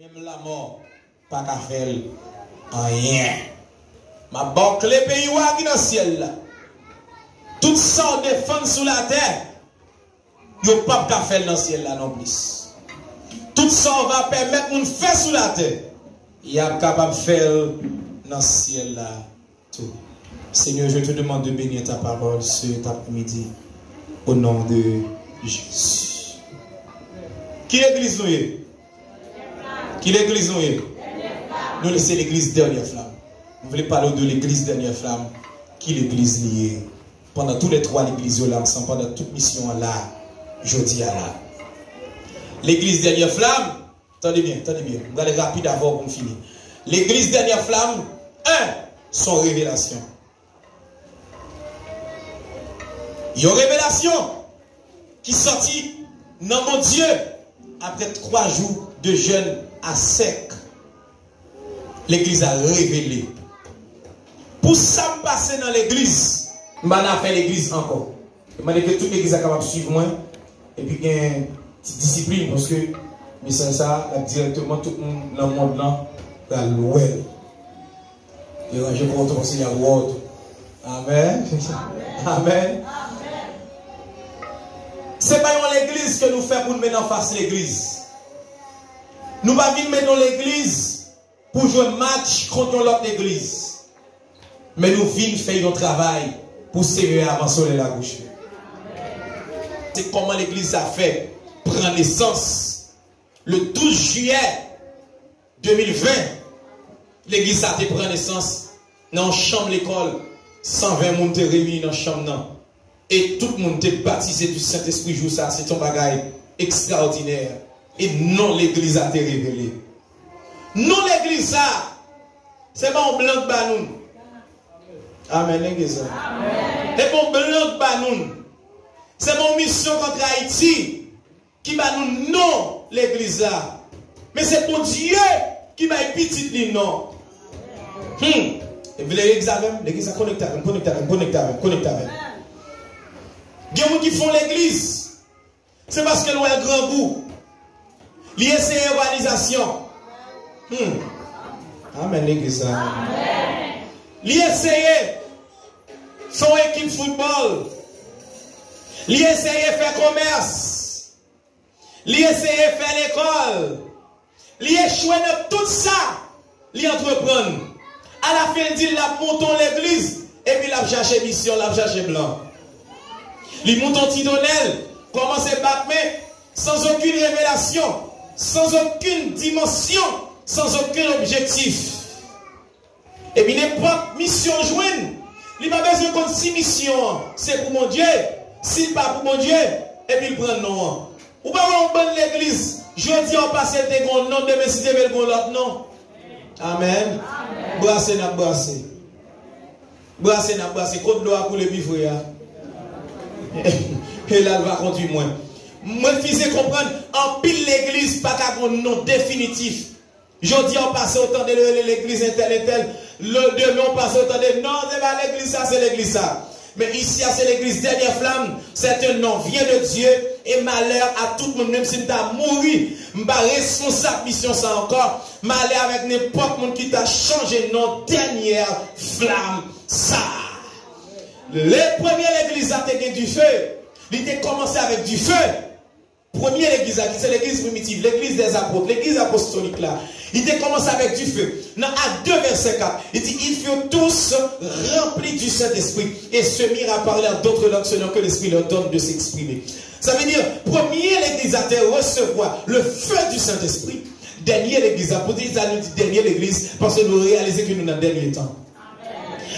Même la mort, pas qu'à faire rien. Ma banque les pays qui dans le ciel là. Toutes sortes de femmes sous la terre. Yo pas qu'à faire dans le ciel là non plus. Tout ça va permettre de faire sous la terre. Il est capable de faire dans le ciel là tout. Seigneur, je te demande de bénir ta parole cet après-midi au nom de Jésus. Qui l'église nous est? Qui l'église nous est? Nous laissons l'église dernière flamme. Nous voulons parler de l'église dernière flamme. Qui l'église liée? Pendant tous les trois l'église là ensemble, pendant toute mission là, jeudi à là. L'église dernière flamme, attendez bien, on va aller rapide avant pour finir. L'église dernière flamme, 1, son révélation. Il y a une révélation qui sortit dans mon Dieu après 3 jours de jeûne à sec. L'église a révélé. Pour ça me passer dans l'église, je vais faire l'église encore. Je vais que toute l'église est capable de suivre moi. Et puis il y a une petite discipline parce que mais ça, directement tout le monde dans le monde là, dans l'ouest. Et je vais vous conseiller à Word. Amen. Amen. Ce n'est pas l'église que nous faisons pour nous mettre en face l'église. Nous ne pas venir mettre dans l'église pour jouer un match contre l'autre église. Mais nous venons faire un travail pour servir avant soleil la couche. C'est comment l'église a fait prendre naissance. Le 12 juillet 2020, l'église a été prendre naissance dans la chambre de l'école. 120 personnes étaient réunis dans la chambre. Et tout le monde était baptisé du Saint-Esprit. C'est un bagage extraordinaire. Et non, l'église a été révélée. Non, l'église a. C'est pas un blanc de banoun. Amen, l'église. C'est pas un blanc de banoun. C'est mon mission contre Haïti qui va nous non l'église a. Mais c'est pour Dieu qui va être petit non. Et vous l'église a connecté avec. Il y a des gens qui font l'église. C'est parce que nous avons un grand goût. L'ISC organisation. Amen, l'église. L'ISC son équipe football. L'ISC fait commerce. L'ISC fait l'école. L'ISC de tout ça. L'entreprendre. À la fin, il dit la montons l'église. Et puis la chercher mission, la chercher blanc. Les montons tidonnel, commencez à battre, sans aucune révélation, sans aucune dimension, sans aucun objectif. Et puis n'importe mission joigne, il n'a pas besoin de 6 missions, c'est pour mon Dieu, s'il pas pour mon Dieu, et puis il prend le nom. Ou pas on bonne l'église, jeudi on passe des grands noms, demain si tu veux le l'autre nom. Amen. Brassez n'a brassé. Brassez n'a brassé, côte d'eau pour le bifouya. Et là, elle va conduire moins. Moi, je faisais comprendre, en pile l'église, pas qu'à un nom définitif. Jeudi, on passe autant de l'église intellectuelle. Le demain, on passe autant de non, c'est pas l'église ça, c'est l'église ça. Mais ici, c'est l'église dernière flamme. C'est un nom, vient de Dieu. Et malheur à tout le monde, même si tu as mouru, je ne suis pas responsable mission ça encore. Malheur avec n'importe qui qui t'a changé nom, dernière flamme ça. Les premières églises a été du feu. Il a commencé avec du feu. Première église, c'est l'église primitive, l'église des apôtres, l'église apostolique là. Il a commencé avec du feu. Dans Actes 2, verset 4, il dit, ils furent tous remplis du Saint-Esprit et se mirent à parler à d'autres langues selon que l'Esprit leur donne de s'exprimer. Ça veut dire, première l'église a été recevoir le feu du Saint-Esprit. Dernière l'église, pour dire ça, nous dit dernière l'église, parce que nous réalisons que nous dans le dernier temps.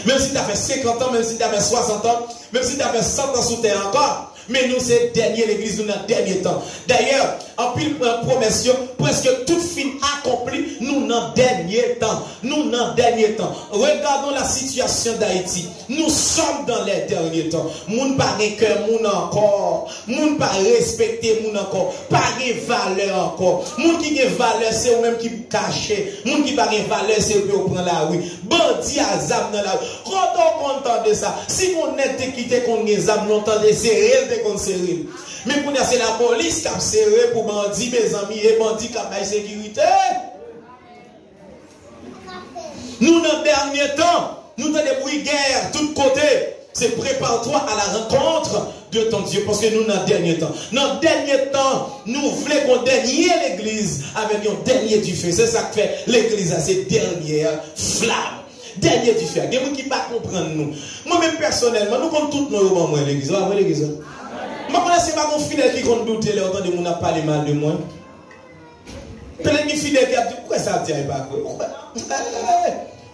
Même si tu as fait 50 ans, même si tu as fait 60 ans, même si tu as fait 100 ans sous terre encore, mais nous, c'est dernier l'église, nous, dans le dernier temps. D'ailleurs, en pile promesse, presque toute fin accomplie, nous, dans le dernier temps. Nous, dans le dernier temps. Regardons la situation d'Haïti. Nous sommes dans les derniers temps. Moun pas de cœur, moun encore. Moun pas respecté, moun encore. Pas de valeur encore. Moun qui a valeur, c'est eux-mêmes qui cachent. Moun qui pas de valeur, c'est eux qui prennent la rue. Bandi à zam dans la rue. Quand on entend de ça, si on est quitté qu'on les zam, on entend des serrés. Mais pour nous, c'est la police qui a serré pour bandits, mes amis, et bandits qui a la sécurité. Nous, dans le dernier temps, nous avons des bruits guerre, de tous côtés. C'est prépare-toi à la rencontre de ton Dieu. Parce que nous, dans le dernier temps. Dans le dernier temps, nous voulons qu'on dernier l'église avec un dernier du feu. C'est ça que fait l'église à cette dernière flamme. Dernier du feu. Il y a des gens qui ne pas comprendre nous. Moi-même, personnellement, nous comptons tous nos moments à l'église. Vous voyez l'église? Je ne connais pas mon fidèle qui compte douter le temps de mon a parlé mal de moi. Peut-être que fidèle qui a dit, pourquoi ça a dit c'est pas vrai?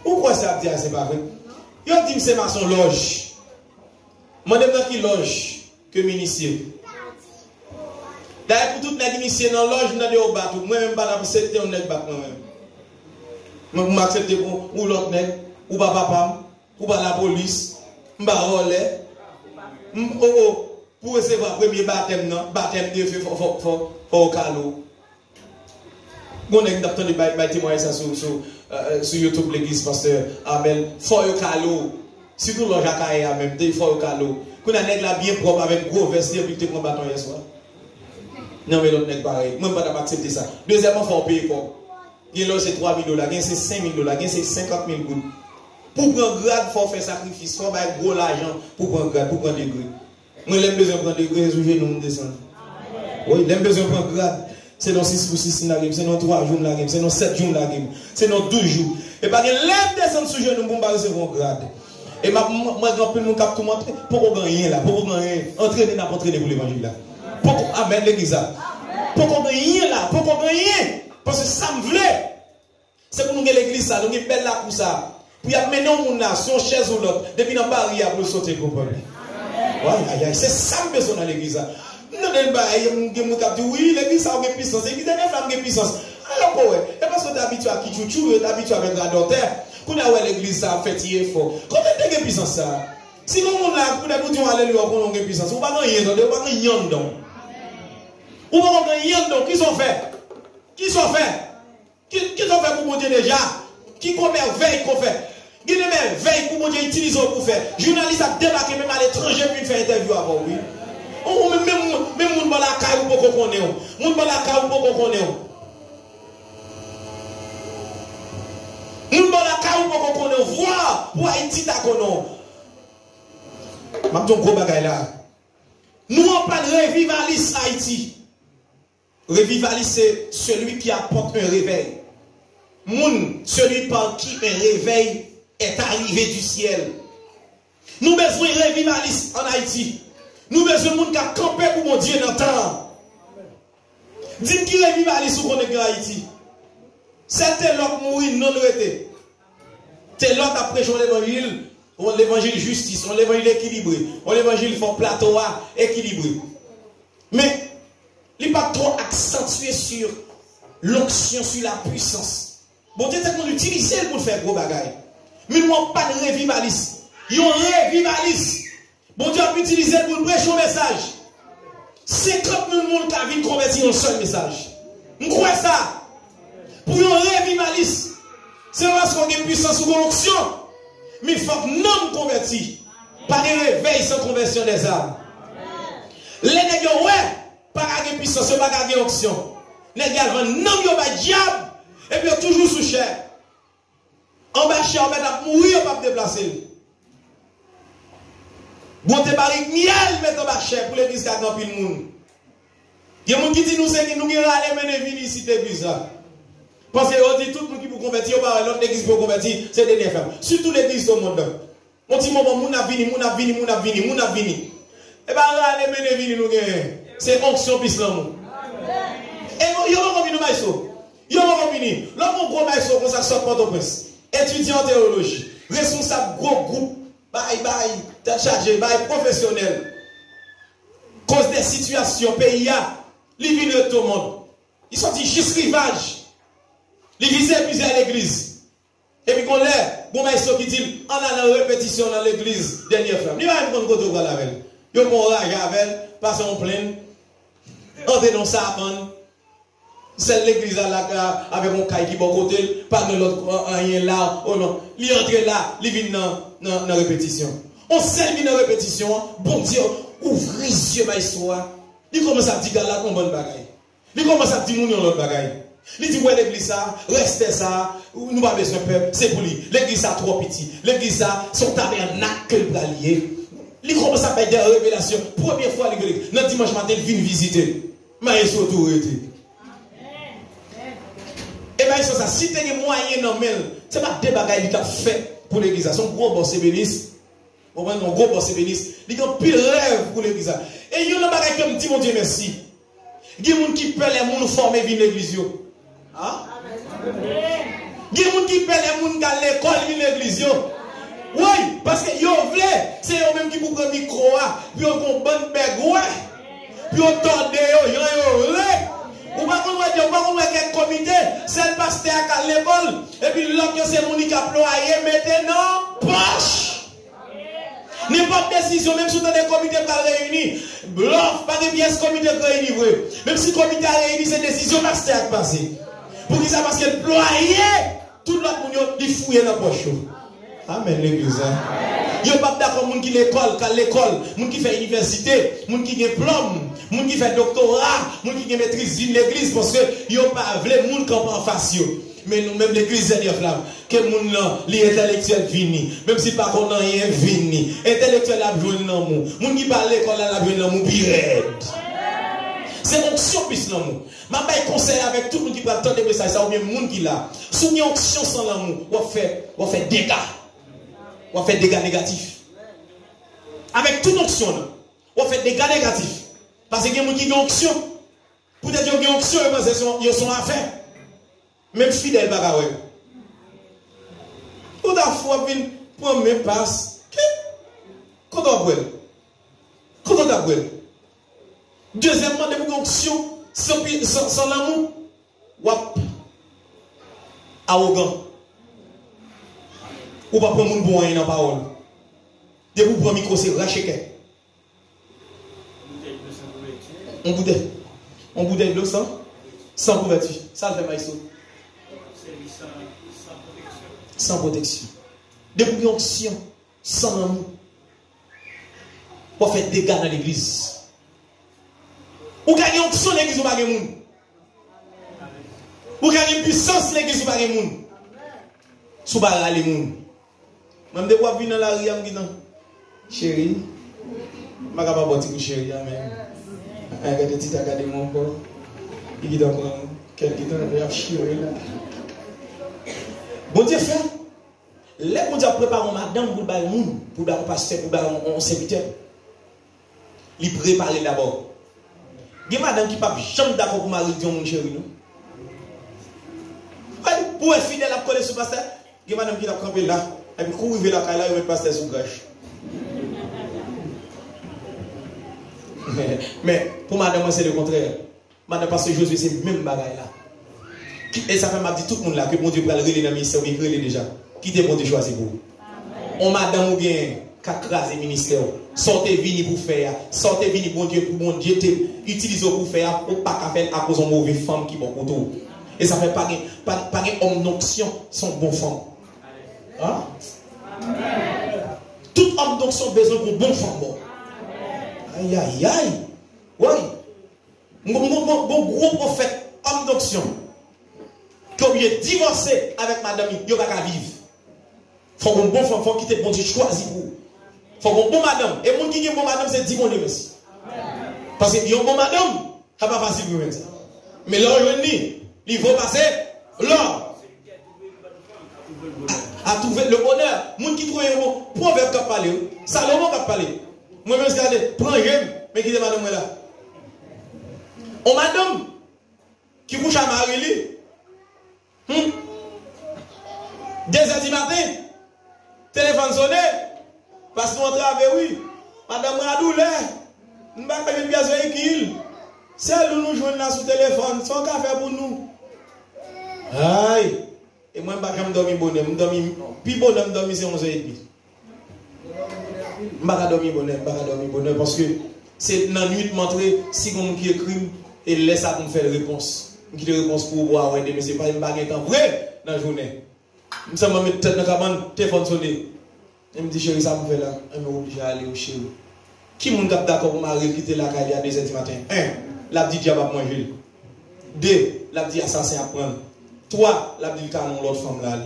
Pourquoi ça a dit c'est pas vrai? Il a dit que c'est maçon loge. Moi, je suis qui loge que m'initier. D'ailleurs, pour tout les initiés dans la loge, je suis au bateau. Moi-même, je ne sais pas si je bateau. Moi, je m'accepte ou l'autre nègre, ou pas papa, ou pas la police, ou pas relais. Pour recevoir le premier baptême de feu, il faut au calot. Bon, on a entendu témoigner ça sur YouTube, l'église pasteur Abel. Faut au calot. Surtout le Jacques même, il faut au calot. Quand on a bien propre avec gros veste, et puis tu prends bâton hier soir. Non, mais l'autre n'est pas pareil. Moi, je ne peux pas accepter ça. Deuxièmement, il faut payer quoi. Il y a c'est $3 000, il y a c'est $5 000, il y a c'est 50 000 gouttes. Pour prendre grade, il faut faire sacrifice, il faut avoir gros l'argent pour prendre grade, pour prendre des grades. Moi, j'ai besoin de prendre des grades, je vais nous descendre. Oui, j'ai besoin de prendre grade. C'est dans 6 pour 6 la game, c'est dans 3 jours la game, c'est dans 7 jours la game, c'est dans 12 jours. Et pas que l'aime descendre sous genou pour recevoir un grade. Et moi, grand peu, nous cap tout montrer. Pourquoi gagner là? Pourquoi gagner? Entraîner n'a pas entraîné pour l'évangile là. Pourquoi amen l'église là? Pourquoi gagner là? Pourquoi gagner? Parce que ça me voulait. C'est pour nous que l'église ça, nous avons belle là pour ça. Puis il y a maintenant mon là, son chaise ou l'autre, depuis dans barrière pour sauter pour parler. Ouais, c'est ça que besoin dans l'église là. Nous avons oui, l'église ça a une puissance, l'église a une puissance. Alors quoi? Et parce que tu es habitué à qui tu es habitué avec la docteur. Quand on a l'église ça fait tirer fort. Comment tu as une puissance ça? Si nous on dire alléluia pour une puissance, on va gagner dedans, on va gagner dedans. On va gagner dedans, qui sont faits? Qui sont faits? Qui sont faits pour mon Dieu déjà? Qui merveille qu'on fait? Qui merveille pour mon Dieu utiliser pour faire? Journaliste a débarqué même à l'étranger pour faire interview avant, oui. Même moun dans la caille ou pas qu'on connaît. Moun dans la caille ou pas qu'on connaît. Moun dans la caille ou pas qu'on connaît. Voir pour Haïti ta connaît. M'abdon gros bagay là. Nous on parle de revivaliste Haïti. Revivaliste c'est celui qui apporte un réveil. Moun, celui par qui un réveil est arrivé du ciel. Nous besoin de revivaliste en Haïti. Nous besoin de monde qui a campé pour mon Dieu dans le temps. Dites qui revivaliste ou qu'on est en Haïti. C'était l'autre mourir non arrêté. C'est l'autre a prêché l'évangile. On l'évangile justice, on l'évangile équilibré, on l'évangile font plateau équilibré. Mais il n'est pas trop accentué sur l'onction, sur la puissance. Bon Dieu, c'est qu'on utilise pour faire gros bagaille. Mais nous n'avons pas de revivaliste. Ils ont revivaliste. Bon Dieu a utilisé pour prêcher un message. 50 000 personnes qui ont vu convertir un seul message. Nous croyons ça. Pour un revivaliste, c'est parce qu'on a une puissance ou une onction. Mais il faut que nous convertis. Pas de réveil sans conversion des âmes. Les nègres, ouais, pas de puissance, pas de onction. Les nègres, non, ils ont pas de diable. Et puis toujours sous chair. En bas chair, on va mourir, on va déplacer. Bon, te barrique miel, mettre en bas chair pour l'église qui a grand pile monde. Il y a des gens qui disent nous, c'est que nous allons mener venir ici, l'église là. Parce qu'on dit tout le monde qui peut convertir, l'autre église pour convertir, c'est des femmes. Surtout l'église au monde. On dit, mon a vini. Et bien là, les mener venir nous, c'est onction puis l'homme. Et il y a un venu maïso. Il y a un venu. L'homme gros maïso, comme ça sort Port-au-Prince. Étudiant en théologie. Responsable gros groupe. Bye, chargé, professionnel. Cause des situations, pays, ils viennent de tout le monde. Ils sont dit juste rivage. Ils visent à l'église. Et puis qu'on l'a, bon maïso qui dit, on a une répétition dans l'église, dernière femme. Il va me prendre côté de la veille. Il va me rage avec, passer en pleine, entrer dans sa femme. C'est l'église là, avec mon caille qui bon côté, pas de l'autre, rien là, oh non. Il entre là, il vient dans la répétition. On s'est mis dans la répétition, bon Dieu, ouvrez les yeux, maïso. Il commence à dire, là, qu'on bonne bagaille. Il commence à dire, nous, l'autre bagaille. Il dit, ouais, l'église ça, restez ça, nous pas besoin de peuple, c'est pour lui. L'église ça trop petit. L'église ça, son tabernacle que le lié. Il commence à faire des révélations. Première fois, l'église, notre dimanche matin, il vient visiter. Mais il est autorité. Et bien, ça, si tu as des moyens, non, mais c'est pas des bagages qu'il a fait pour l'église. Son gros boss ébéniste. On va un gros boss ébéniste. Il a pile rêve pour l'église. Et il y a un bagage qui me dit, mon Dieu, merci. Il y a des gens qui peuvent les gens former vivre l'église. Hein? Il y a des gens qui peuvent les gens qui à l'école vivre l'église. Oui, parce que yo voulez, c'est eux même qui vous prennent le micro, puis on a une bonne bague, puis on torde yo, ou pas qu'on va dire, ou pas qu'on va quel comité, c'est le pasteur à l'école, et puis l'autre c'est mon qui a ployé, maintenant, poche. N'importe décision, même si vous avez des comités pas réunis, bluff, pas de pièces comité réunis, même si le comité a réuni, c'est décision pasteur à passer. Pour qui ça, parce que ployé, tout l'autre monde, il fouille dans la poche. Amen l'église. Yo pas d'accord moun qui l'école, qu'à l'école, moun qui fait université, moun qui a diplôme, moun qui fait doctorat, moun qui maîtrise l'église parce que yo pas vle moun qui en face yo. Mais nous même l'église Seigneur flamme que moun là, les intellectuels vini, même si pas qu'on rien vini. Intellectuel a besoin nan moun qui parle l'école a besoin nan moun pirate. C'est onction plus l'amour. Ma bail conseil avec tout le monde qui parle tant de messages ça ou bien moun qui là. Sous une onction sans l'amour, on fait dégâts. On fait des dégâts négatifs. Avec toute onction, on fait des dégâts négatifs. Parce qu'il y a des gens qui ont onction. Peut-être qu'ils ont onction et ils sont affaires. Même fidèle, bagaway. Tout à fois, vient prendre mes passes. Quand on a Quand on a deuxièmement, des onction sans l'amour. Wap. Arrogant. Ou pas prendre mon bon dans la parole. Dès que vous prenez le micro, c'est racheter. On bouteille de l'eau sans couverture. Ça le fait maïso. Sans protection. Des onction sans amour. Pour faire des dégâts dans l'église. Ou gagnez onction l'église ou pas de monde. Ou gagnez puissance l'église ou pas de monde. Sous barra les monde. Même de quoi venir dans la rue, je me dis, chérie, je ne vais pas boire de chérie, mais je vais te regarder mon corps. Il dit, quelqu'un qui a chier là. Bon Dieu fait, les bon Dieu prépare madame pour le monde, pour le pasteur, pour le serviteur. Il prépare d'abord. Il y a madame qui ne peut jamais d'accord pour marier mon chéri. Pour être fidèle à coller sur le pasteur, il y a madame qui a campé là. Et puis, quand vous arrivez là, il y a un pasteur sous gauche. Mais pour madame, c'est le contraire. Madame, parce que Josué, c'est le même bagaille là. Et ça fait m'a dit tout le monde là que mon Dieu peut aller dans le ministère, il relève déjà. Qui te bon Dieu choisir pour vous? On madame ou bien, qu'à craser le ministère. Sortez vini pour faire. Sortez vini pour Dieu, pour mon Dieu, utilisez pour faire, pour pas faire à cause de mauvaise femme qui vont autour. Et ça fait pas de homme d'onction, sont bonnes femmes. Hein? Tout homme d'onction a besoin d'une bonne femme. Aïe, aïe, aïe. Oui. Mon gros prophète, homme d'onction, qui a divorcé avec madame, il n'y a pas qu'à vivre. Il faut une bonne femme, il faut quitter bon Dieu choisi pour vous. Il faut une bonne madame. Et mon qui est bon madame, c'est 10 bon Dieu aussi. Parce que yon bon madame, ça va pas facile pour vous. Mais là, il faut passer là. À trouver le bonheur. Moun qui trouve un proverbe qui a parlé, Salomon qui a parlé. Moi-même, je regarde, prends j'aime, mais qui est madame là. On madame qui couche à Marie-Li. 2h du matin, téléphone sonné, parce qu'on travaille, oui. Madame Radoulé, nous ne pouvons pas faire une pièce véhicule. Celle où nous jouons là sur le téléphone, son café pour nous. Aïe. Et moi, je ne vais pas dormir bonheur. Je dormir. Puis bonheur, je dormir, c'est 11h30. Je ne vais pas dormir bonheur. Parce que c'est dans la nuit de montrer si on qui écrit et laisse ça pour me faire une réponse. Qui te réponse pour boire, mais ce n'est pas une baguette en vrai dans la journée. Je me mets tête dans la cabane, téléphone sonné. Je me dis, chérie, ça me fait là. Je me obligé à aller au chéri. Qui est d'accord pour m'arrêter quitter la caille à 2h du matin? La petite diable va manger. 2, la dit assassin à prendre. 3, la dit canon l'autre femme là.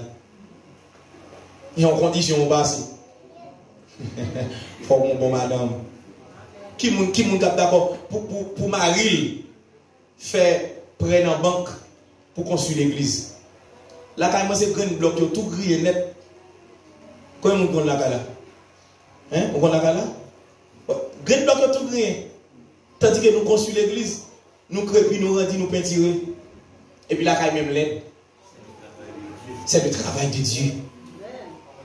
Et en condition basse. Faut bon madame. Qui moun d'accord pour Marie faire prêt dans banque pour construire l'église. Là quand moi c'est grand bloc tout gris net. Comment moun gon la là? Hein? On gon la là? Grand bloc tout gris. Tandis que nous construisons l'église, nous crépis, nous rendis, nous peintirons. Et puis là quand même l'aide. C'est le travail de Dieu.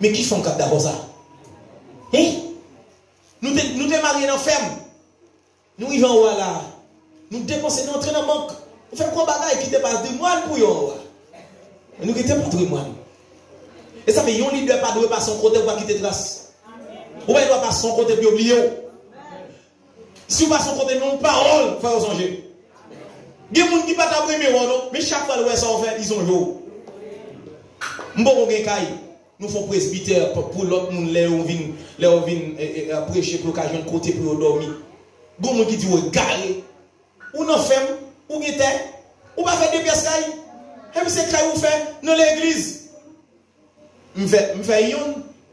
Mais qui font cap d'abord ça? Hein? Nous sommes mariés dans la ferme. Nous y vont là. Nous dépensons dans la banque. Nous faisons quoi bagaille qui dépasse de moine pour yon. Nous ne quittons pas de moine. Et ça fait yon leader pas doit passer son côté pour quitter trace. Ou bien il doit passer son côté pour oublier. Si vous passez son côté, non parole, il faut changer. Il y a des gens qui ne sont pas non, mais chaque fois que ça fait, ils ont joué. Nous faisons presbytère pour l'autre monde, les vient prêcher pour l'occasion de côté pour dormir. Bon monde qui dit garé. Ou non femme, ou guetté, ou pas faire des pièces caille. Et puis c'est caille ou fait dans l'église. Me fait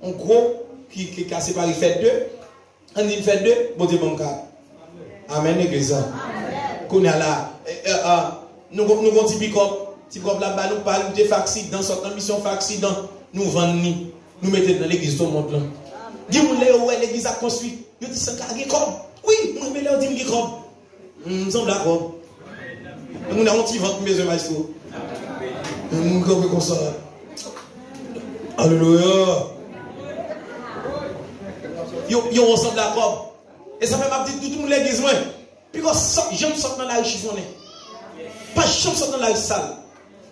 un gros qui casse par fait 2. On dit fait 2, bon Dieu bon cas. Amen l'église. Qu'on a là nous avons petit pick-up là-bas nous parlons de accident, sortant mission accident, nous vendons nous mettons dans l'église tout le monde là. Dis-moi là l'église a construit, yo dit ça carré comme. Oui, moi me leur dit me comme. Nous sommes d'accord. Nous avons un petit ventre maison maestro. Nous comme comme ça. Alléluia. Yo ensemble d'accord. Et ça fait m'a dit tout le monde l'église moi. Puis quand j'aime sortir dans la rue chiffonné. Pas j'aime sortir dans la rue sale.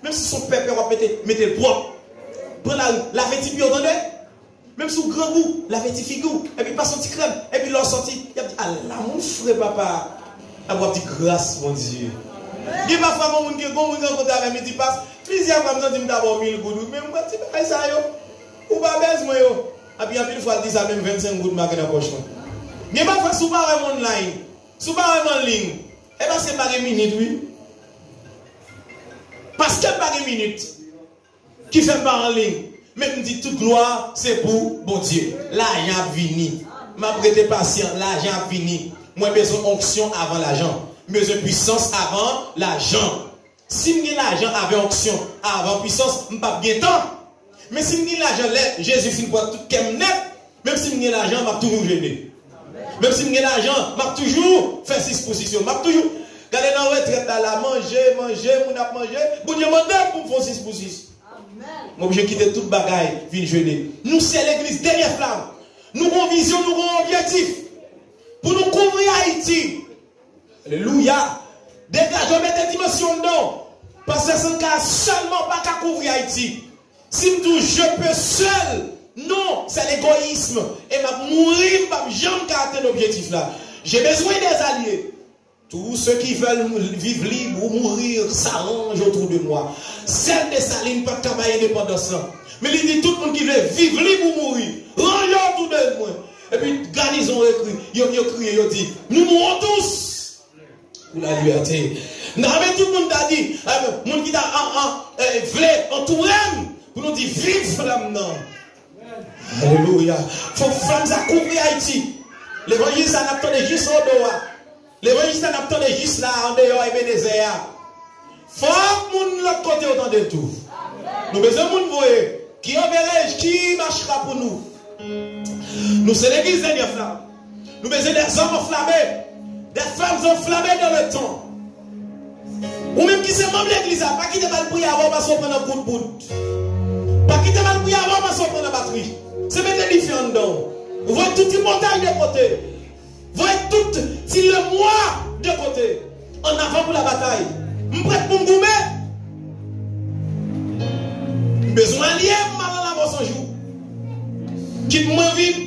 Même si son père va mettre le propre. Prends la vêtie puis entendez. Même si au grand goût, la vêtie figure et puis pas son petit crème et puis leur sorti, il a dit Allah mon frère papa. Avoir dit grâce mon Dieu. Il m'a fait mon monde qui bon monde côté avec midi passe. Plusieurs fois me dit d'abord 1000 gouttes mais moi tu pas ça yo. Ou pas besoin yo. Et puis une fois dit ça même 25 gouttes marqué dans poche. Mais pas faire sous pas online. Sous pas en ligne. Et ben c'est pas une minute oui. Parce que pas une minute qui fait pas en ligne. Mais me dit toute gloire c'est pour bon Dieu. L'argent vini. M'a prêté patient, l'argent vini. Moi besoin onction avant l'argent. Besoin puissance avant l'argent. Si me l'argent avec onction avant puissance, m'pas bien temps. Mais si me l'argent Jésus fin pour tout kem net, même si me l'argent m'a toujours gêné. Même si me l'argent m'a toujours fait 6 positions, m'a toujours regardez dans retraite là manger, mon a manger, bon Dieu mandé pour faire 6 positions. Moi, je quitte toute bagaille, vine jeûner. Nous, c'est l'église, dernière flamme. Nous avons vision, nous avons objectif. Pour nous couvrir Haïti. Alléluia. Dégageons, mettez dimension dedans. Parce que ce n'est seulement pas qu'à couvrir Haïti. Si je peux seul, non, c'est l'égoïsme. Et ma mourir, ma jambe qu'à atteindre l'objectif là. J'ai besoin des alliés. Tous ceux qui veulent vivre libre ou mourir s'arrangent autour de moi. Celle de Saline, pas de travailler indépendance. Mais il dit tout le monde qui veut vivre libre ou mourir, range autour de moi. Et puis, garnison écrit, ils ont crié, ils ont dit, nous mourrons tous pour la liberté. Non, mais tout le monde a dit, le monde qui a voulu entourer, pour nous dire, vive flamme. Alléluia. Il faut flamme à couvrir Haïti. L'évangile, ça n'a pas de juste au dehors. L'évangile, ça n'a pas de juste là, en dehors et désert. Faut que nous l'autre côté autant de tout. Nous besoin de nous qui enverrai, qui marchera pour nous. Nous c'est l'église dernière flamme. Nous besoin des hommes enflammés, des femmes enflammées dans le temps. Ou même qui se membre de l'église, pas qui te va le prier avant parce qu'on prend un coup de bout. Pas qui te va le prier avant parce qu'on prend la batterie. C'est mettre différent dedans. Vous voyez toutes les montagnes de côté. Vous voyez toutes, si le mois de côté. En avant pour la bataille. Je prête pour me goumer. Besoin de lier, mal en avant son jour. Quitte moi vivre.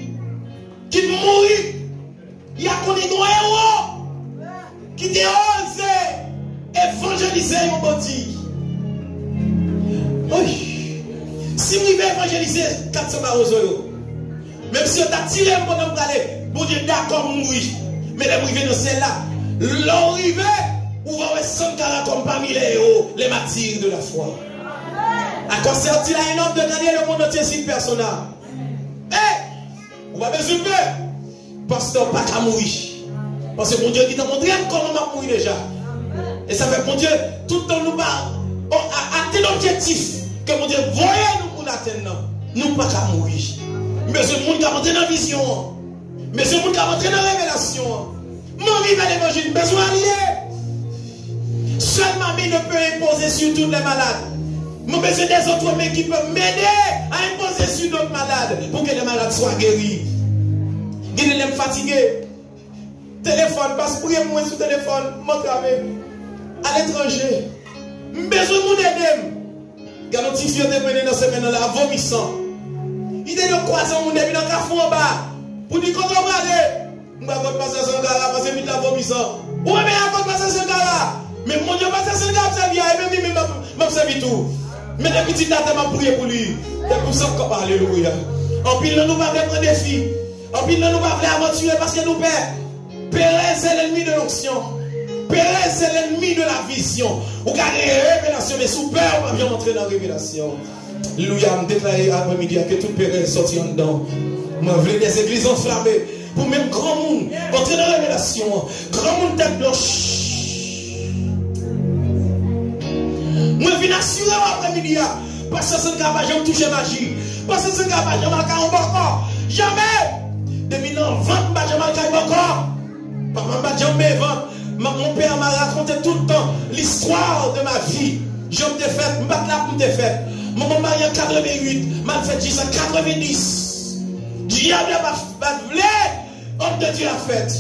Quitte mourir. Il y a qu'on est un héros. Qui te ose évangéliser mon body. Oui. Si vous voulez évangéliser 400 barreaux, même si on t'a tiré pendant que vous allez, bon Dieu d'accord mourir. Mais les privés dans celle-là, l'arrivée, Ou va Sankara comme parmi les héros, les martyrs de la foi. À quoi sert-il à un homme de gagner le monde entier si personne n'a? On va besoin de pasteur pas qu'à mourir. Parce que mon Dieu dit dans mon Dieu comment m'a mourir déjà. Et ça fait mon Dieu, tout le temps nous parle. À tel objectif que mon Dieu voyez nous pour l'atteindre. Nous pas qu'à mourir. Mais ce monde qui a rentré dans la vision. Mais ce monde qui a rentré dans la révélation. Mon vivre l'évangile, besoin lié. Seul mamie ne peut imposer sur tous les malades. Mon besoin des autres hommes qui peuvent m'aider à imposer sur d'autres malades pour que les malades soient guéris. Il est fatigué. Téléphone, parce que moi sur téléphone, mon travail. À l'étranger. Besoin de m'aider. Quand on dit que je suis dans ce moment-là, vomissant. Il est de croisant mon ami dans le café en bas. Pour dire qu'on va aller. Je ne vais pas passer ce gars-là parce que je suis vomissant. Oui, mais je ne vais pas passer ce gars-là. Mais mon Dieu, passer ce gars-là, et même il m'a servi tout. Mais depuis petit temps, je vais prier pour lui. C'est pour ça qu'on parle. Alléluia. En pile, nous ne va pas prendre des défis. En pile, nous ne va pas aventurer parce que nous perdons. Pérez, c'est l'ennemi de l'onction. Pérez, c'est l'ennemi de la vision. Vous gardez révélation, mais sous peur, on va bien entrer dans la révélation. Alléluia, je me déclare après-midi que tout Pérez sorti en dedans. Je veux des églises enflammées. Pour même grand monde, entrer dans la révélation. Grand monde tête blanche. Moi, je viens assurer après-midi. Parce que ce n'est pas jamais touché magie. Parce que ce n'est pas jamais marqué encore. Jamais. Depuis l'an 20, je n'ai jamais marqué encore. Papa m'a jamais vendre. Mon père m'a raconté tout le temps l'histoire de ma vie. Je me défaite, je me bats là pour me défaite. Mon mari en 88, m'a fait 10 en 90. Diable m'a voulu, homme de Dieu a fait.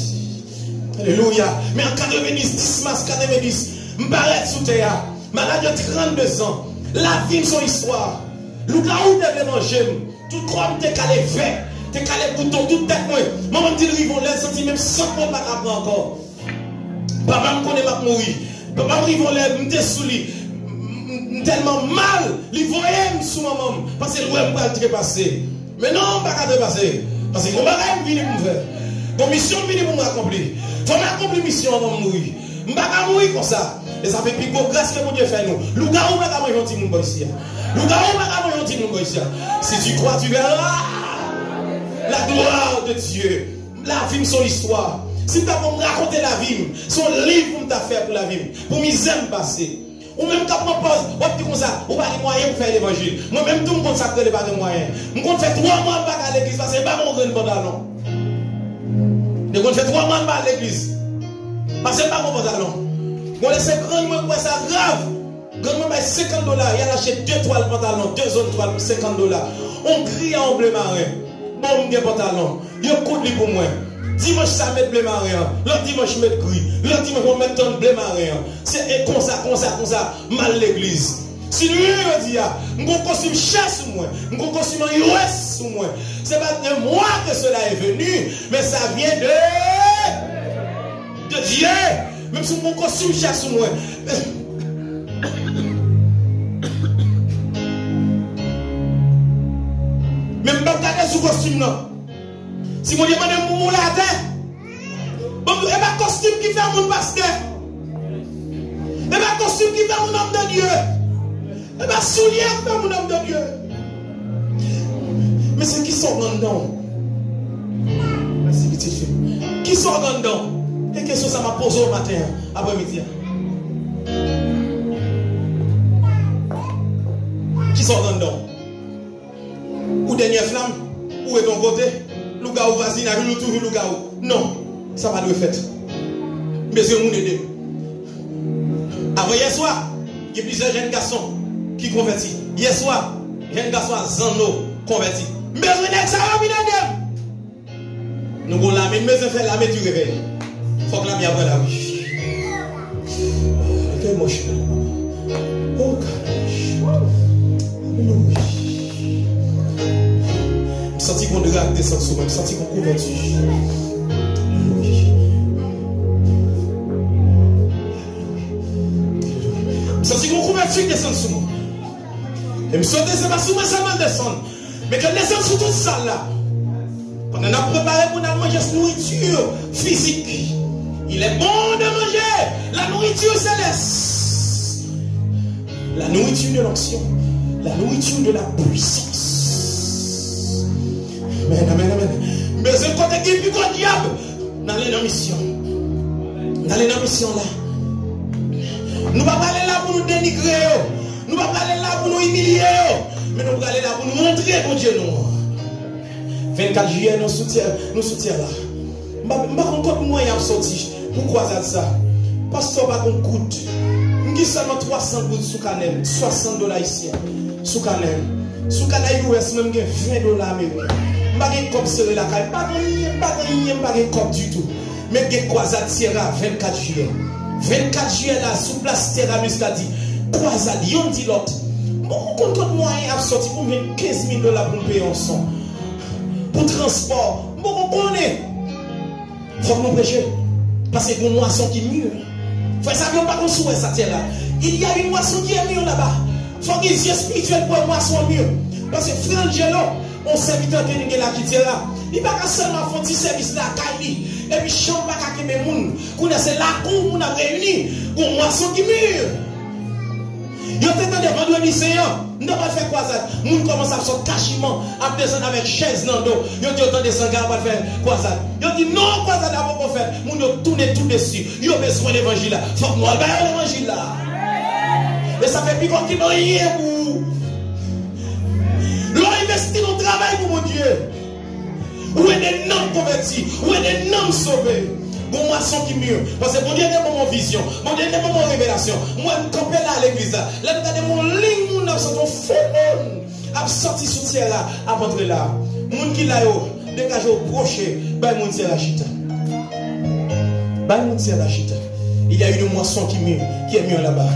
Alléluia. Mais en 90, 10 mars 90, je me barre sous terre. Malade de 32 ans. La vie, son histoire. Le gars où tu veux manger, tout croit que tu es calé vert. Tu es calé bouton, tout tête moi. Maman me dit, ils vont l'air, senti même 100 fois pas apprendre encore. Papa me connaît pas mourir. Papa me dit, ils vont l'air, me désouli. Tellement mal, ils voyaient sous maman. Parce que le web va te passer. Mais non, pas te passer. Parce que mon bagage vient pour me faire. Mon mission vient pour m'accomplir. Il faut m'accomplir mission avant de mourir. Je ne vais pas mourir comme ça. Et ça fait plus beau grâce que mon Dieu fait nous. Le gars où va manger un petit monde ici. Le gars où va manger un petit monde ici. Si tu crois, tu verras la gloire de Dieu. La vie, son histoire. Si tu as pour me raconter la vie, son livre pour me faire pour la vie, pour m'y passer. Ou même quand on pose, on dit comme ça, on pas les moyens pour faire l'évangile. Moi-même, tout le monde sait que je n'ai pas de moyens. Je compte faire 3 mois de à l'église parce que ce n'est pas mon grand pantalon. Je compte faire 3 mois de à l'église parce que ce n'est pas mon pantalon. On laisse grand mois pour ça grave. Grand mois, $50. Il a acheté 2 toiles pantalon, 2 autres toiles pour $50. On crie en bleu marin. Bon, mon pantalon. Il y a un coup de pour moi. Dimanche, ça met bleu marin. L'autre dimanche, met gris. L'autre dimanche, on met ton bleu marin. C'est comme ça, mal l'église. Si nous, on dit, mon costume chasse sur moi, mon costume US sur moi. C'est pas de moi que cela est venu, mais ça vient de Dieu. Même si mon costume chasse sur moi. Même pas regarder ce costume là. Si mon Dieu m'a mon la tête, et ma costume qui fait mon pasteur, et ma costume qui fait mon homme de Dieu, et ma soulier qui fait mon homme de Dieu. Mais c'est qui sort dedans? Merci, petite fille. Qui sort dedans? Quelle question ça m'a posé au matin, après-midi? Qui sort dedans? Ou dernière flamme? Où est ton côté? Le gars ou vas-y, n'a toujours le gars ou. Non, ça va le faire. Mais c'est mon aidé. Avant hier soir, il y a plusieurs jeunes garçons qui convertis. Hier soir, jeune garçon à Zano converti. Mais je ça va venir. Nous avons la même maison, la même du réveil. Il faut que la mienne après la vie. Quel moche. Oh, je sens qu'on drague descendre sur moi, je sens qu'on convertit. Je sens qu'on convertit descendre sur moi. Et je sens que ce n'est pas sur moi seulement descendre, mais que descendre sur toute ça là. Pendant qu'on a préparé pour nous manger cette nourriture physique, il est bon de manger La nourriture céleste. La nourriture de l'onction. La nourriture de la puissance. Amen, amen, amen. Mais c'est quand tu es plus grand diable. Dans les missions. Dans les missions là. Nous ne pouvons pas aller là pour nous dénigrer. Nous ne pouvons pas aller là pour nous humilier. Mais nous pouvons aller là pour nous montrer mon Dieu nous. 24 juillet, nous soutiens là. Je ne sais pas encore moyen de sortir. Pourquoi ça? Parce que pas qu'on coûte. Nous avons seulement 300 gouttes sous canel, $60 ici. Sous canel. Sous canel, il y a même $20 américains. Je ne sais pas comme serrer la caille. Pas de comme du tout. Mais il y a croisade Sierra 24 juillet. 24 juillet là, sous place Terra Muscadi. Croisade, yon dit l'autre. Bon, contre moyen à sortir pour mettre $15 000 pour payer un son. Pour transport. Bon, on connaît. Il faut que nous prêchions. Parce qu'il y a une moisson qui est mieux. Il faut savoir pas qu'on souhaite ça terre là. Il y a une moisson qui est mieux là-bas. Il faut qu'il y ait des yeux spirituels pour une moisson mieux. Parce que Frangelo, on serviteur de la qui est là. Il n'y a pas seulement faire un service là, et puis chambre pas qu'à mes moun. Qu'on a c'est là qu'on a réuni. Une moisson qui est mieux. Il y a des vendredis Seigneur. Nous n'avons pas fait croisade. Nous commençons à sortir cachement, à descendre avec chaise dans le dos. Ils ont dit autant de sangards pour faire croisade. Ils ont dit non, croisade avant qu'on fait. Nous avons tourné tout dessus. Ils ont besoin de l'évangile là. Il faut que nous allions l'évangile là. Et ça fait plus qu'on qui rien pour. L'on investit dans le travail pour mon Dieu. Où est des noms convertis? Où est des noms sauvés? Bon moisson qui mieux. Parce que mon Dieu est mon vision. Mon Dieu est mon révélation. Moi, je me campé là à l'église. Là, je regarde mon ligne, mon absorption fou. A sorti sous terre là, à rentrer là. Moun qui l'a yo, dégagé au proche, bah mon Dieu la chita. Bah mon Dieu la chita. Il y a une moisson qui est mieux là-bas.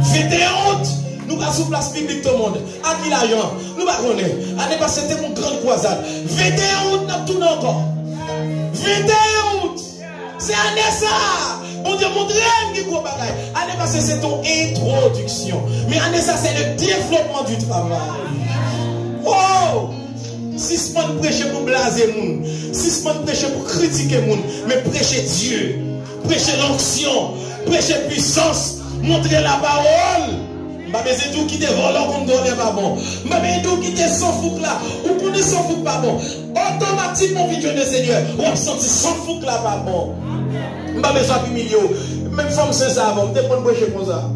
21 août, nous avons sous place publique tout le monde. À qui l'argent? Nous ne connaissons pas. L'année passée, c'était une grande croisade. 21 août, nous avons tourné encore. 21 août. C'est année ça. Mon Dieu, mon rêve qui gros bagaille. Année passée, c'est ton introduction. Mais année ça, c'est le développement du travail. Oh! 6 semaines prêcher pour blaser moun. 6 semaines prêcher pour critiquer moun. Mais prêcher Dieu. Prêcher l'onction. Prêcher puissance. Montrer la parole. C'est tout qui te vole comme donne pas bon. Mais tout qui te sans fouque là. Ou qu'on est sans fouque pas bon. Automatiquement, vidéo de Seigneur. Ou on senti sans fouque là pas bon. Mais ça puis milieu. Même femme c'est ça avant. T'es pas prêcher comme ça.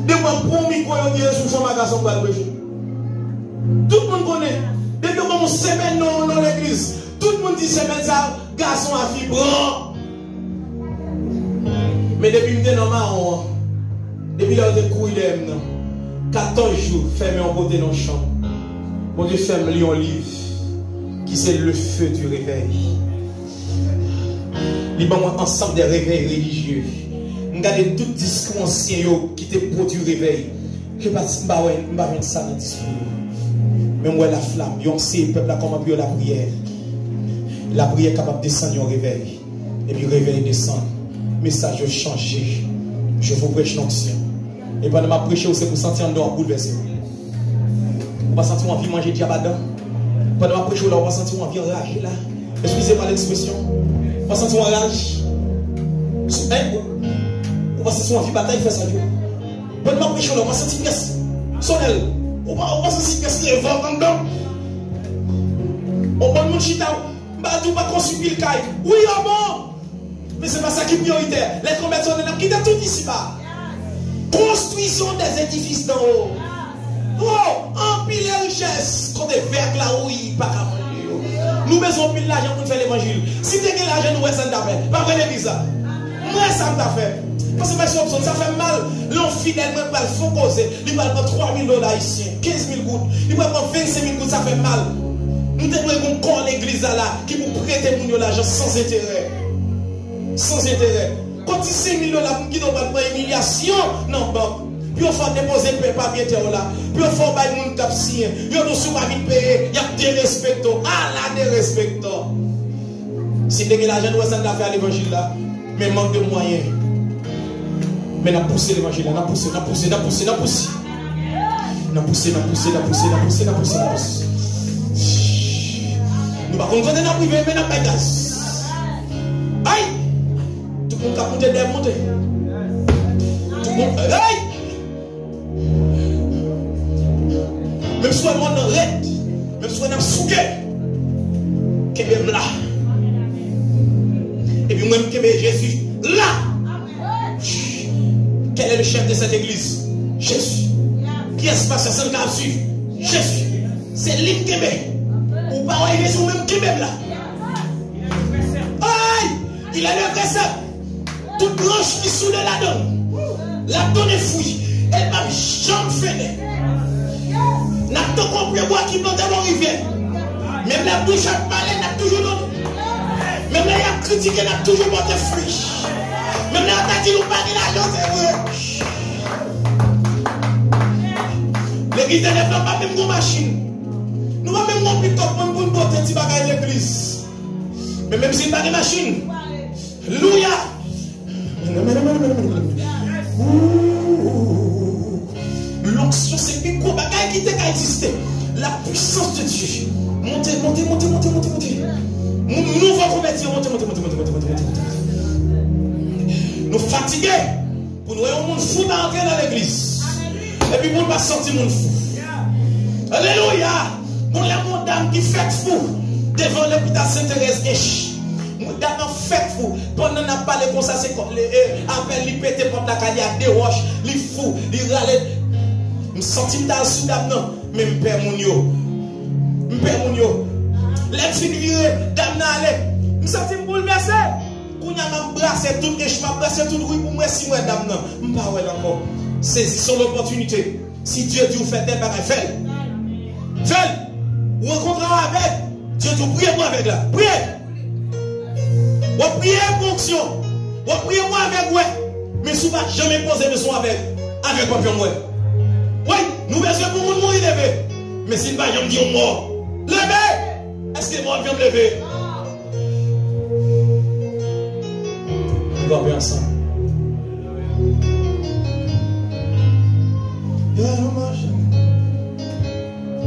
Depuis mon premier coin, on dit sous son magasin pour prêcher. Tout le monde connaît. Depuis mon semaine dans l'église. Tout le monde dit semaine ça. Garçon à vibrant. Mais depuis que je suis normal. Depuis là, je suis 14 jours, fermé en beauté dans le champ. Mon Dieu, ferme un livre qui c'est le feu du réveil. Libre-moi ensemble des réveils religieux. Regardez tout discours ancien qui te produit réveil. Je ne vais pas mettre ça dans le discours. Mais moi, la flamme, on sait le peuple a comment la prière. La prière est capable de descendre au réveil. Et puis le réveil descend. Message changé. Je vous prêche l'onction. Et pendant ma prêche, c'est pour sentir un dehors bouleversé. On va sentir envie de manger diabadan. Pendant ma prêche, on va sentir envie de rager là. Excusez-moi l'expression. On va sentir un rage. On va sentir envie de bataille, faire ça Dieu. Pendant ma prêche, on va sentir une pièce. Sonnelle. On va sentir une pièce qui est vent en dedans. On va mon chita. Bah, tout va consulter le caille. Oui, bon. Mais ce n'est pas ça qui est prioritaire. Les conversions de l'âme qui étaient tout ici bas. Construisons des édifices d'en haut. Oh, empile les richesses. Quand des verres là, oui, pas qu'à manger. Nous besoin de l'argent pour faire l'évangile. Si tu as l'argent, nous, ça ne t'a fait. Pas vrai, l'église. Moi, ça ne t'a fait. Parce que ça fait mal. L'homme fidèle, moi, il faut causer. Il va prendre $3,000 ici, 15 000 gouttes. Il va prendre 25 000 gouttes, ça fait mal. Nous devons qu'on l'église là, qui vous prête l'argent sans intérêt. Sans intérêt. Quand tu sais $1 000 qui n'ont pas de humiliation, non, bon. Puis on fait déposer le papier là. Puis on fait bailler mon cap signé. Puis on sous pas vite payer. Il y a des respectants. Ah là, des respectants. Si tu as l'argent, nous allons faire l'évangile là. Mais manque de moyens. Mais on a poussé l'évangile là. On a poussé. Nous ne pouvons pas privé, mais on n'a pas de gaz. Aïe! Tout le monde a monter, des monter. Hey! Même si on est raide, même si on est souqué, qui est là. Et puis même qui est Jésus là. Quel est le chef de cette église? Jésus. Qui est-ce que c'est le suivre? Jésus. C'est lui qui est. Ou pas arriver sur le même qui est là. Aïe! Il a le vrai ça. Toute branche qui soule la donne. La donne est fouille. Elle m'a jamais fait. N'a pas compris moi qui plante dans la rivière. Même la bouche a parlé, n'a toujours donné. Même là, il a critiqué, n'a toujours porté fruit. Même là, il a dit, nous parlons l'argent, c'est vrai. L'église ne développe pas même nos machines. Nous n'avons même pas pick-up pour nous porter des bagages à l'église. Mais même si nous n'avons pas de machine. Alléluia. L'onction, c'est plus gros bagage qui t'a existé. La puissance de Dieu. Montez, montez, montez, montez, montez, montez. Nous va convertir, montez, montez, montez, montez, montez, montez. Nous fatigués pour nous voir un monde fou d'entrer dans l'église. Et puis pour ne pas sortir monde fou. Alléluia. Pour les mondames qui fait fou devant l'hôpital Sainte-Thérèse. Dans fait fou, pendant n'a pas les comme ça, c'est appelle lui péter pour la carrière des roches, lui fou, lui râler. Je me sens dans le sud non, mais je perds mon yo. Je perds mon yo. Les filles virées, dame n'allez. Je me sens bouleversé. Quand je m'embrasse tout, et je m'embrasse tout, oui, pour moi, si moi, dame non. Je ne sais pas encore. Saisissons l'opportunité. Si Dieu dit, vous faites des bagages, faites-le. Faites-le. Vous rencontrez avec. Dieu dit, priez moi avec là. Priez. Vous priez pour action. Vous priez moi avec moi. Mais si vous ne jamais poser besoin avec papillon moi. Oui, nous besoin pour nous mourir lever. Mais si nous ne jamais dire mort. Levez. Est-ce que moi je vais me lever? On va bien ensemble.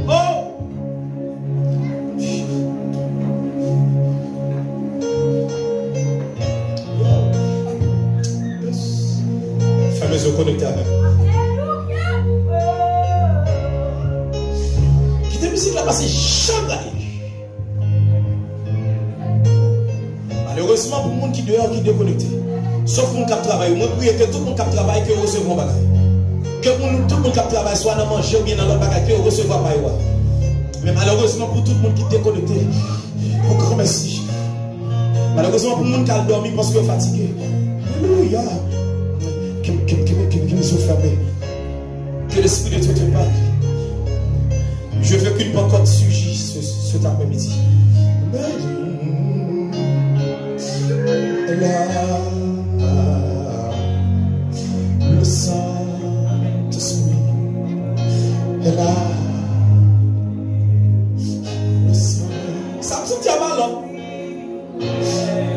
Oh! Connecté avec. Qui te musique là passé jamais. Malheureusement pour le monde qui dehors qui déconnecté. Sauf pour le monde qui travaille. Moi prie que tout le monde qui travaille que recevoir bagage. Que tout le monde qui travaille soit dans manger ou bien dans l'autre bagage que recevoir pas. Mais malheureusement pour tout le monde qui déconnecté. Oh grand merci. Malheureusement pour le monde qui a dormi parce qu'il est fatigué. Alléluia. Que l'Esprit de Dieu te parle. Je veux qu'une pancarte surgisse cet après-midi. Là, le Saint-Esprit est là. Le Saint. Ça me sentit à mal.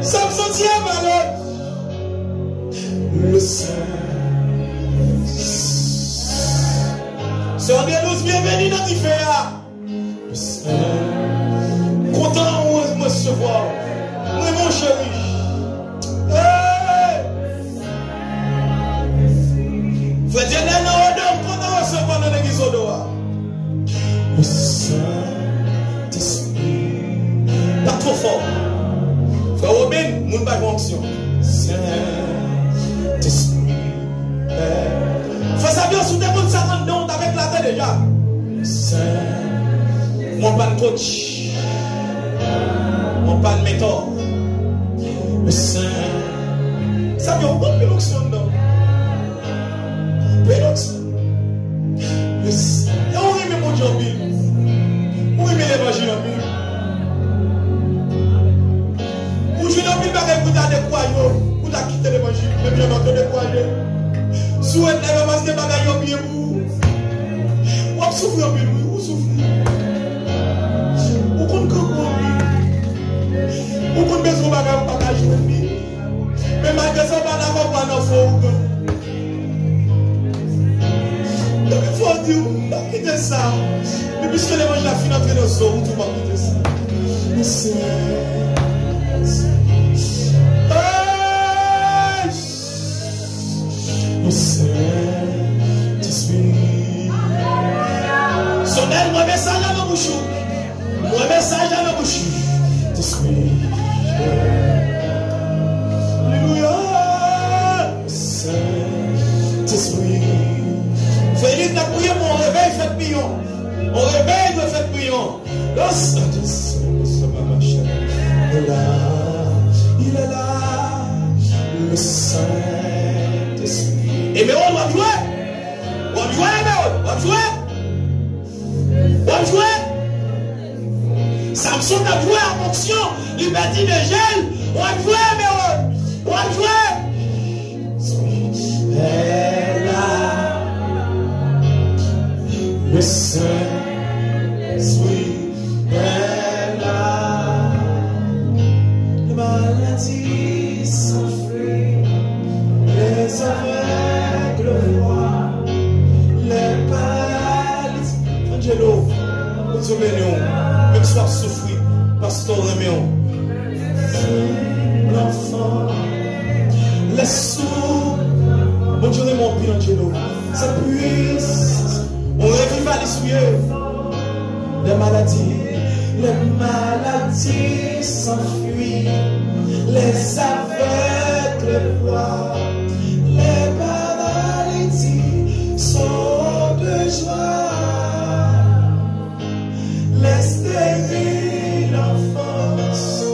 Ça me sentit à mal. Le Saint. Sœur Delouze, bienvenue dans l'IFEA. Content de me recevoir. Oui, mon chéri. Frère Dieu, content de recevoir dans l'église Odoa. Le Saint-Esprit. Pas trop fort. Frère Robin, mon pas fonction. Saint-Esprit. Faut savoir sous des bonnes 50 dons avec la tête déjà. Mon pas de coach. Mon pas de méthode. Le Saint. Ça vient au bon de l'onction dedans. Le Saint. Et on remet mon Dieu en Bible. On remet l'évangile en Bible. Ou je n'ai pas de écouter des croyants. Ou t'as quitté l'évangile. Mais bien entendu des croyants. Souhaite les parce que bagaille au pied vous. Ou souffrir en pied ou souffrir. Ou qu'on comprend ou qu'on besoin bagage en pied. Mais malgré ça pas d'accord pas dans faux. Donc il faut dire pas quitter ça. Mais puisque l'évangile a fini d'entrer dans son ou tu vas quitter ça. C'est le Saint-Esprit. Et mais on va jouer. On va jouer, on va jouer. On va jouer. Samson a joué en fonction. Il m'a dit de gel. On va jouer, mais on va jouer. Elle a le Saint-Esprit. Elle a les maladies s'enfuient, les aveugles voient, les paralyses. Angelo, vous souvenez, même soir souffrir, pasteur Réméon. L'enfant, les sourds. Bon Dieu, mon pire Angelo, ça puisse. On revive à l'essuyer. Les maladies s'enfuient, les aveugles voient, les paralytiques sont de joie, les stériles enfantent,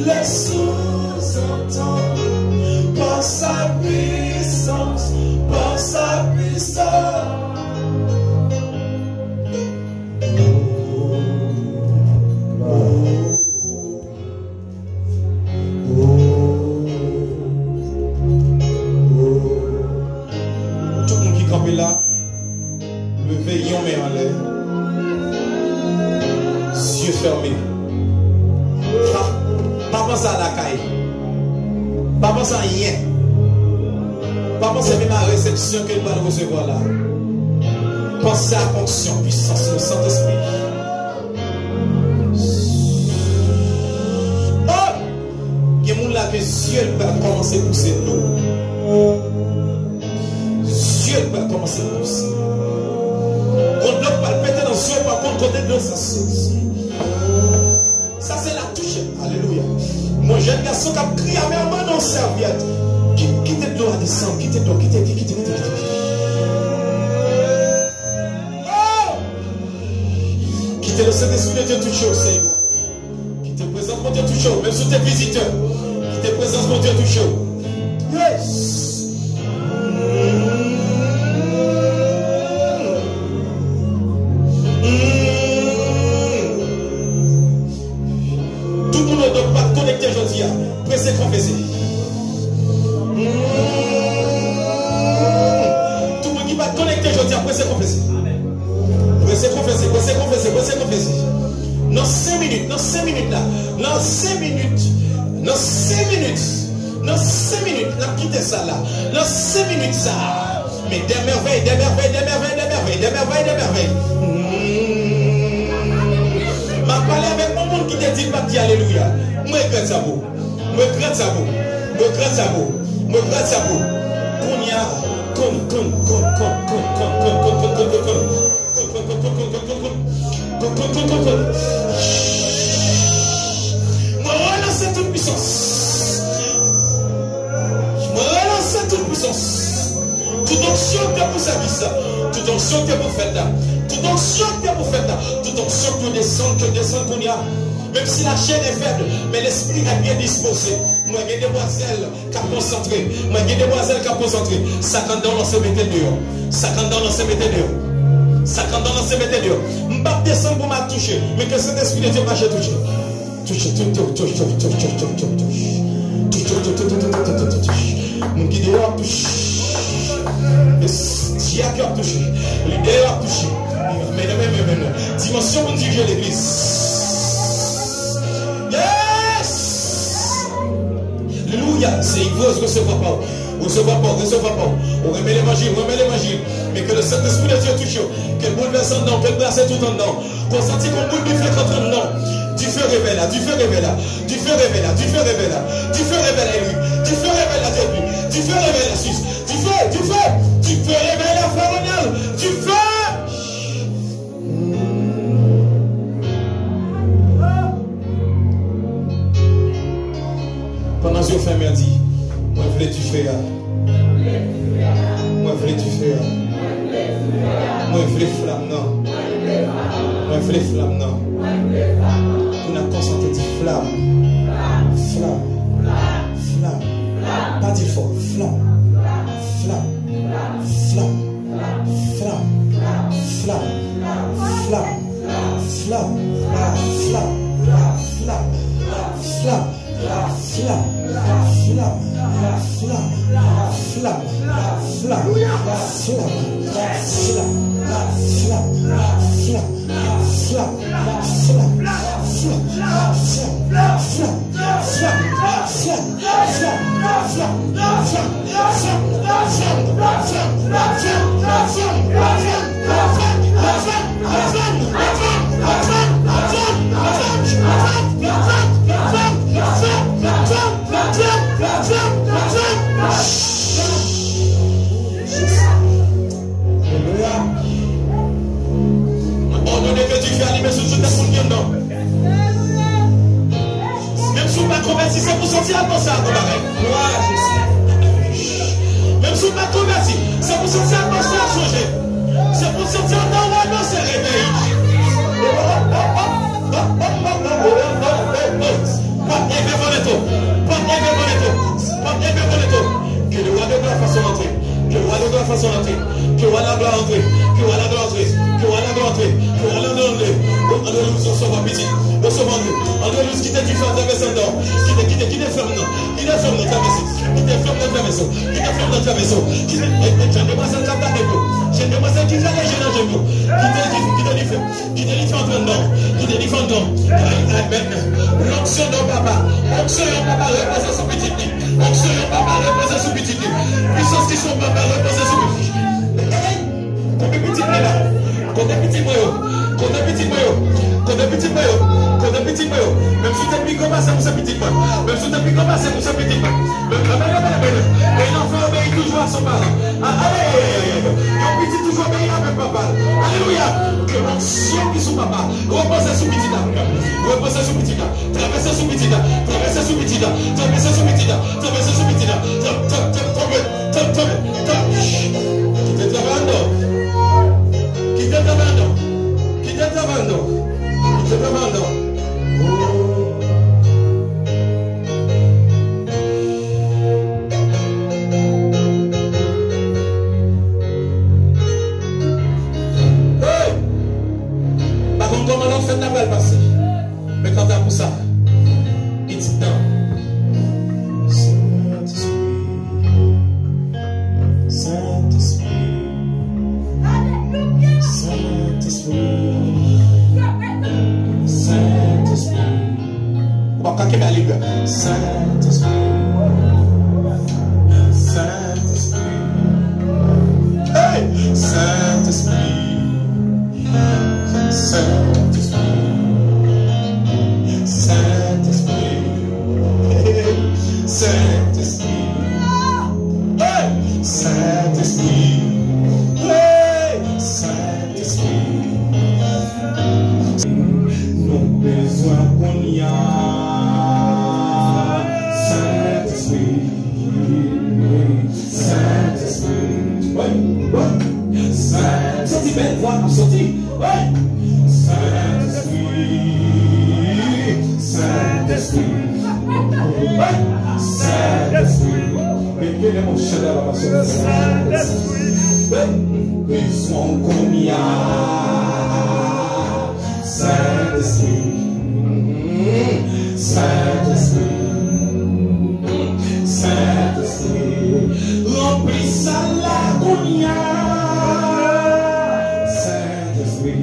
les sourds entendent, par sa puissance, par sa puissance. Là, levez yon main en l'air, yeux fermés. Pas penser à la caille, pas penser à rien, pas penser même à la réception qu'elle va recevoir là. Pensez à la fonction, puissance, le Saint-Esprit. Oh! Il y a des gens là que Dieu va commencer à pousser l'eau. Dieu va commencer à pousser. Quand l'homme va le péter dans Dieu, par contre, côté de ça, c'est la touche. Alléluia. Mon jeune garçon qui a crié à mes mains dans serviette. Quittez de l'eau à descendre. Quittez de l'eau. Quittez. Oh! Quittez le Saint-Esprit de Dieu touché au Seigneur. Quittez présence mon Dieu touché. Même si tu es visiteur. Quittez présence mon Dieu touché. Yes. Tout le monde ne doit pas connecter aujourd'hui. Pressez confesser. Tout le monde qui va connecter aujourd'hui, pressez confesser. Pressez confesser. Dans 5 minutes, dans 5 minutes là. Dans 5 minutes, n'a quitté ça là. Dans 5 minutes ça. Mais des merveilles. Ma parlé avec mon monde qui te dit pas dit alléluia. Moi je gratte ça beau. Kounia kon. Moi relancer toute puissance. Toute onction que pour service, toute onction que pour faire là, toute onction que pour faire là, toute onction que descend qu'on y a. Même si la chaîne est faible, mais l'esprit est bien disposé. Moi, j'ai des demoiselles qui ont concentré. Ça quand dans l'ancien météo. M'pas descendre pour m'a toucher, mais que cet esprit de Dieu m'a touché. Touche. Mon guide a touché. Dieu a touché. L'idée a touché. Mais dimension pour diriger l'église. Yes! Alléluia. C'est ivresse, recevoir pas. On remet l'évangile. Mais que le Saint-Esprit de Dieu touche. Que le bouleverse en dedans, que le brasse tout en dedans. Qu'on sentit qu'on boule du feu contre en dedans. Du feu révèle. Du feu révèle lui. Du feu révèle à Dieu. Du feu révèle à Suisse. Du feu révèle à Floronial. Du feu. Pendant que je fais merdi, moi je voulais du feu. Moi je voulais du feu. Moi je voulais flamme, non. On a concentré du flamme. Pas du feu. Ordonnez que tu fais animer sur tout le monde. Même si vous ne pas converti, c'est pour sortir à penser à ton bagage. Même si vous ne pas converti, c'est pour sortir à penser à changer. C'est pour sortir dans la main, c'est réveil. Que le roi de gloire fasse son entrée. Que le roi de gloire fasse son entrée. Que le roi de la gloire entre. Que le roi de la gloire entre. Que le roi de la gloire entre. Que le roi de la gloire entre. André-nous, on se voit petit. On se voit nous. André-nous, qui t'est différent de la maison d'or. Qui t'est ferme, non. Qui t'est ferme notre maison. Qui t'est ferme notre maison. Qui t'est ferme notre maison. Qui t'est ferme notre maison. J'ai une demoiselle qui fait les jeunes en genoux. Qui te dit en train d'or. Qui te dit en d'or. Amen. L'onction de papa. L'onction de papa repose sur petit. L'onction de papa repose sur petit. Puissance qui sont papa repose sur petit. Quand le petit est là. Quand le petit moyo. Quand le petit moyo. Quand le petit moyo. Quand le petit moyo. Même si tu as mis comme ça pour ce petit pas. Même si tu as mis comme ça pour ce petit pas. Et l'enfant obéit toujours à son parent. Allez. Petit toujours obéir à mes papa. Alléluia. Que l'onction qui sont papa repose sur petit là. Repose sur petit là. Traversez sur petit là. Traversez sur petit là. Traversez sur petit là. Traversez sur petit là. Qui te travaille. Qui te travaille. Qui te travaille. Qui te travaille. Mais quand t'as pour ça, il dit non. Saint-Esprit, Saint-Esprit, Saint-Esprit, Saint-Esprit. Bon, quand il va aller, Saint-Esprit, Saint-Esprit, hey, Saint-Esprit, Saint-Esprit. Saint-Esprit, hey, Saint-Esprit, hey, Saint-Esprit, nous besoin qu'on y a, Saint-Esprit, Saint-Esprit, ouais, Saint-Esprit, belle voix, nous sortis, ouais, Saint-Esprit, Saint-Esprit. Saint-Esprit, mettez mon chef à la Saint-Esprit, besoin qu'on y a, Saint-Esprit, Saint-Esprit, Saint-Esprit, remplis ça là qu'on y a, Saint-Esprit,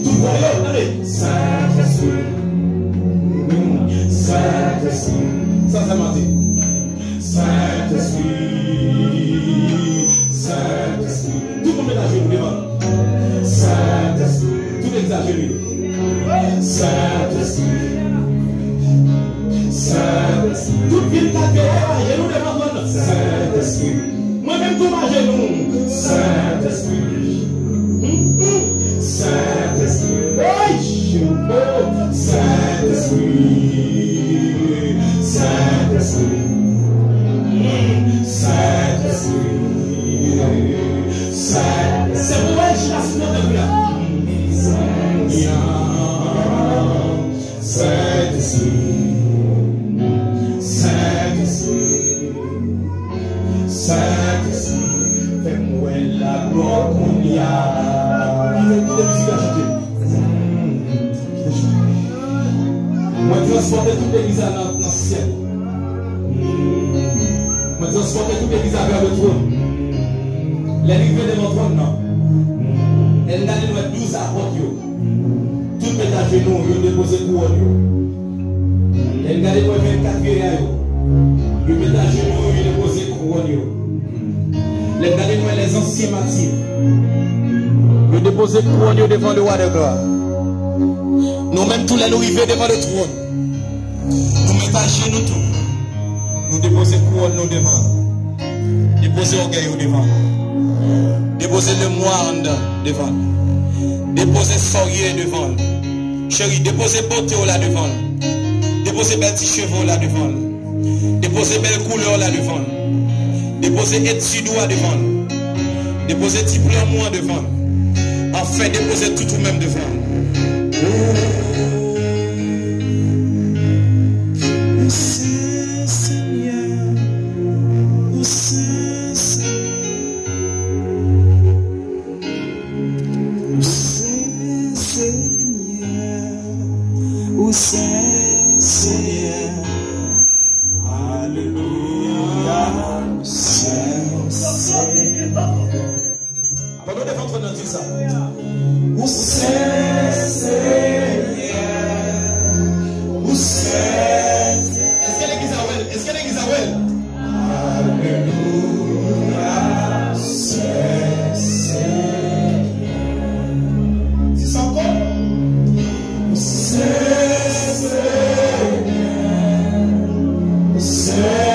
tout le monde, allez, Saint-Esprit. Saint-Esprit, ça c'est m'a dit. Saint-Esprit, Saint-Esprit. Tout le monde est à genoux devant. Saint-Esprit, tout est à genoux. Saint-Esprit, Saint-Esprit. Toute ville qui est à genoux devant. Saint-Esprit. Moi-même tout à genoux. Saint-Esprit. Saint-Esprit. Saint-Esprit. Saint-Esprit, Saint-Esprit, Saint-Esprit, c'est pour elle que je Saint-Esprit, Saint-Esprit, toute l'église dans le ciel. Je transporte toute l'église vers le trône. L'arrivée devant le trône, non. Elle n'a pas 12 apôtres. Tout met à genoux, ils déposent couronne. Elle n'a pas 24 vieillards. Ils mettent à genoux, ils déposent couronne. Elle n'a pas les anciens martyrs. Ils déposent couronne devant le roi de gloire. Nous-mêmes, tous les nous arrivons devant le trône. Nous mettons à genoux tout. Nous déposons couronne nous devant. Déposer orgueil devant. Déposer le moine devant. Déposer sorcier devant. Chérie, déposer beauté là devant. Déposer belles petits cheveux là devant. Déposer belles couleurs là devant. Déposer études là devant. Déposer petit plan moi devant. Enfin, déposer tout ou même devant. Où c'est Seigneur? Où c'est Seigneur? Où c'est Seigneur? Où c'est Seigneur? Alléluia. Où c'est Seigneur? Pendant les ventres dans ça. Où c'est Seigneur? Où c'est? Est-ce qu'elle est Isabelle? Est-ce qu'elle est Isabelle? Alléluia. C'est Seigneur. C'est ça encore? Où c'est Seigneur? Où c'est?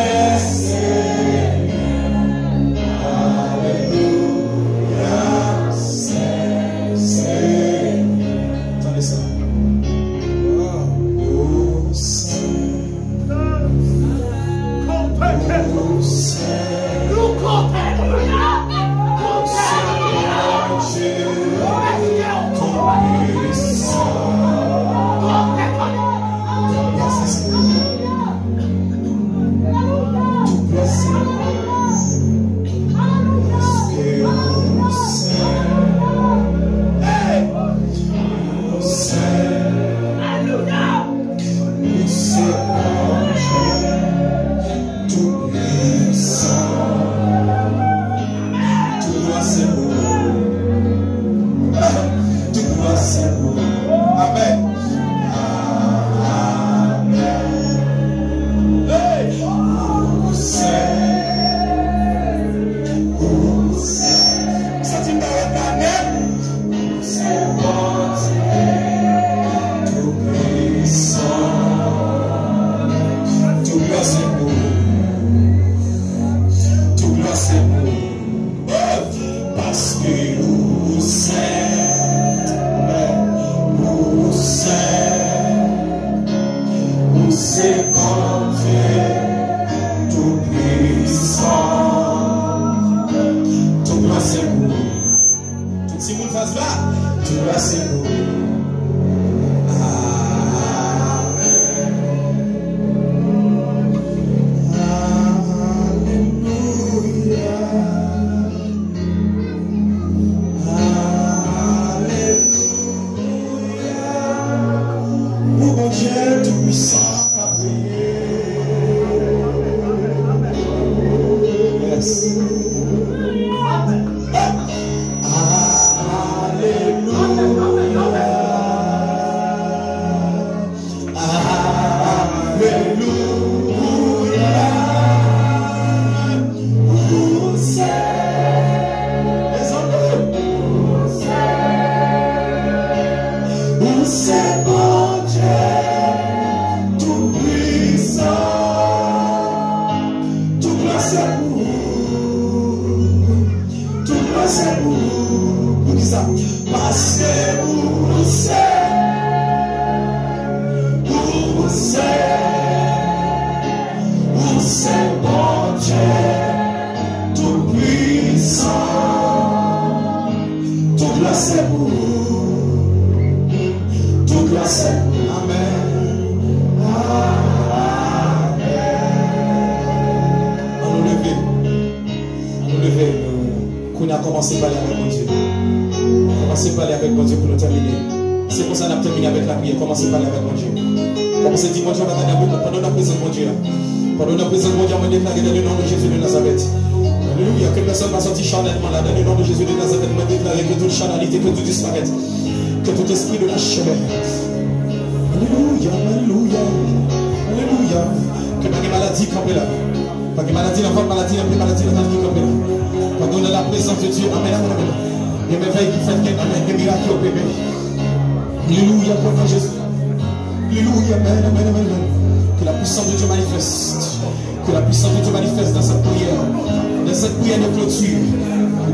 On a commencé par parler avec mon Dieu. Commencez par parler avec mon Dieu pour nous terminer. C'est pour ça qu'on a terminé avec la prière. Commencez par parler avec mon Dieu. Comme c'est dimanche, on va pendant la présence de Dieu. Pendant la présence de Dieu, on va déclarer dans le nom de Jésus de Nazareth. Alléluia, que personne ne va sortir charnellement là. Dans le nom de Jésus de Nazareth, on va déclarer que toute charnalité, que tout disparaisse. Que tout esprit de la chair. Alléluia, alléluia, alléluia. Que pas de maladie campe là. Pas de maladie, la forme maladie, la maladie, la maladie campe là. Pendant la présence de Dieu, amen, amen, amen. Il y a des merveilles qui font des miracles au bébé. Alléluia, pour Jésus. Alléluia, amen, amen, amen. Que la puissance de Dieu manifeste. Que la puissance de Dieu manifeste dans cette prière. Dans cette prière de clôture.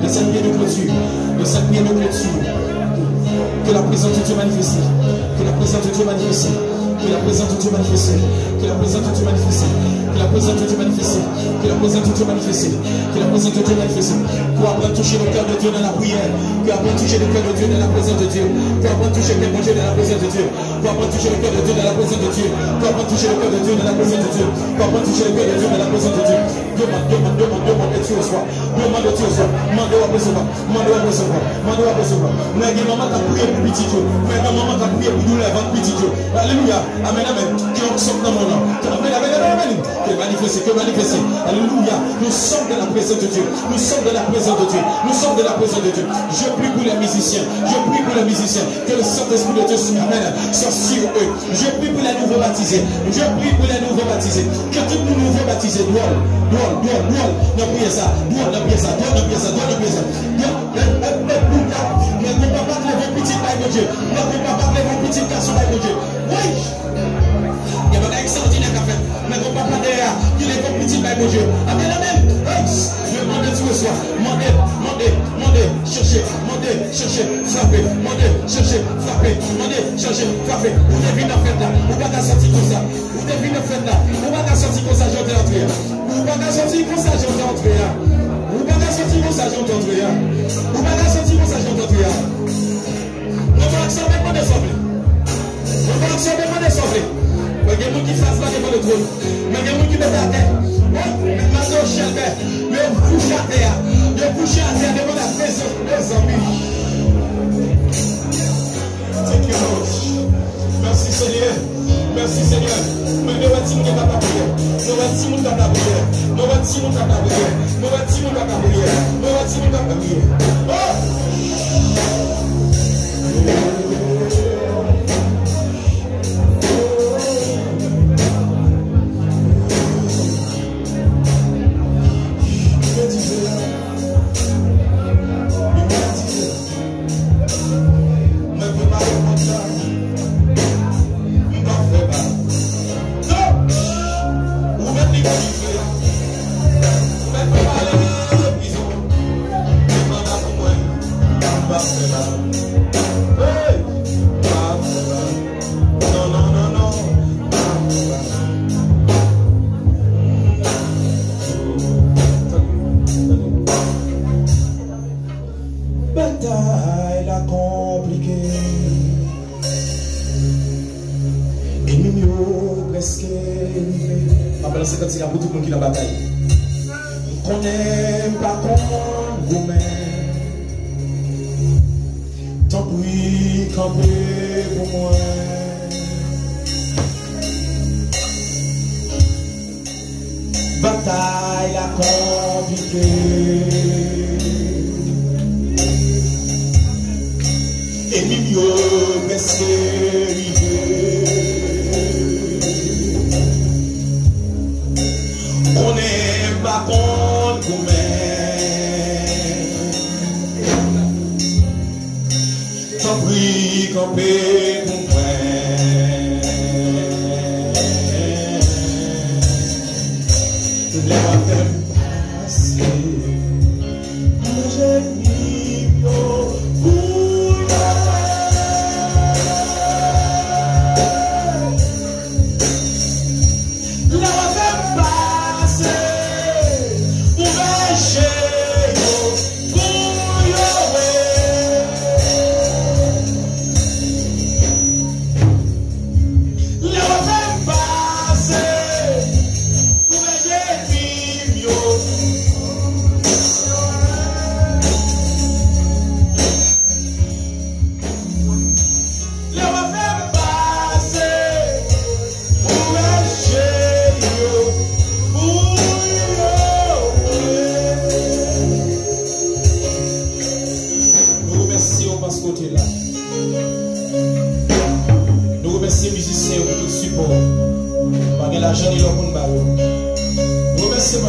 Dans cette prière de clôture. Dans cette prière de clôture. Que la présence de Dieu manifeste. Que la présence de Dieu manifeste. Que la présence de Dieu manifeste. Que la présence de Dieu manifeste. Que la présence de Dieu manifeste. Que la présence de Dieu manifeste. Que la présence de Dieu manifeste. Pour apprendre à toucher le cœur de Dieu dans la prière. Pour apprendre à toucher le cœur de Dieu dans la présence de Dieu. Pour apprendre à toucher le cœur de Dieu dans la présence de Dieu. Pour apprendre à toucher le cœur de Dieu dans la présence de Dieu. Pour apprendre à toucher le cœur de Dieu dans la présence de Dieu. Pour apprendre à toucher le cœur de Dieu dans la présence de Dieu. Demande et tu reçois. Demande et tu reçois. Demande à recevoir. Demande à recevoir. Demande à recevoir. Mais maman t'a prié pour petit Dieu. Mais maman t'a prié pour nous avant petit Dieu. Alléluia. Amen, amen. Qui en sort dans mon nom. Amen, amen, amen, amen. Que manifester, que manifester. Alléluia. Nous sommes dans la présence de Dieu. Nous sommes dans la présence de Dieu. Nous sommes dans la présence de Dieu. Je prie pour les musiciens. Je prie pour les musiciens. Que le Saint-Esprit de Dieu soit sur eux. Je prie pour les nouveaux baptisés. Je prie pour les nouveaux baptisés. Que tous nos nouveaux baptisés doivent. Ne priez ça. Doivent, ne priez ça. Doivent, ne priez ça. Doivent, ne priez ça. Ne peut pas parler vos petits bails de Dieu. Ne peut pas parler vos petits garçons bails de Dieu. Oui. Il y a un extraordinaire qu'a fait. Mais on ne peut pas parler qu'il est vos petits bails de Dieu. Amen, amen. Demandez tout le soir. Demandez, cherchez, frappez, cherchez, frappez. Vous devez en faire là. Vous ne pouvez pas sortir comme ça. Vous devez en faire là. Vous ne pouvez pas sortir comme ça, j'entends entrer. Vous ne pouvez pas sortir comme ça, j'entends entrer. Vous ne pouvez pas sortir comme ça, j'entends entrer. Vous ne pouvez pas sortir comme ça, j'entends entrer. Nous ne acceptons pas de sauver. Nous ne acceptons pas de sauver. Mais il y a des gens qui fassent là devant le trône. Mais il y a des gens qui mettent à terre. Maintenant, jamais. Le coucher à terre. Le coucher à terre devant la présence de nos amis. Thank you, Lord. Merci Seigneur. Merci Seigneur. Mais nous avons dit que nous avons prié. Nous avons dit que nous avons prié. Nous avons dit que nous avons prié. Nous avons dit que nous avons prié. Nous avons dit que nous avons prié.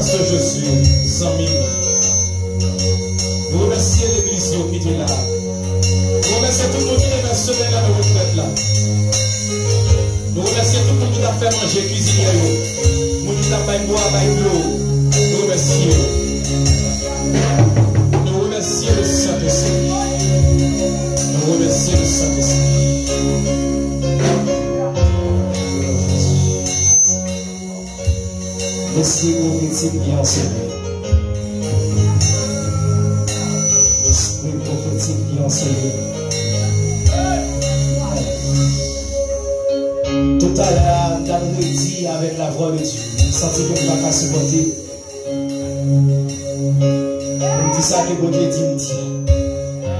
Pasteur Josué, Samy. Nous remercions l'église qui était là. Nous remercions tout le monde qui est dans ce semaine là de retraite là. Nous remercions tout le monde qui a fait manger, cuisiner. Nous qui a fait boire, fait l'eau. Nous remercions. Nous remercions le Saint-Esprit. Nous remercions le Saint-Esprit. Laissez-vous multiplier enseigner. L'esprit prophétique qui enseigne. Tout à l'heure, nous avons dit avec la voix de Dieu. Senti que nous ne pouvons pas supporter. On dit ça que bon Dieu dit.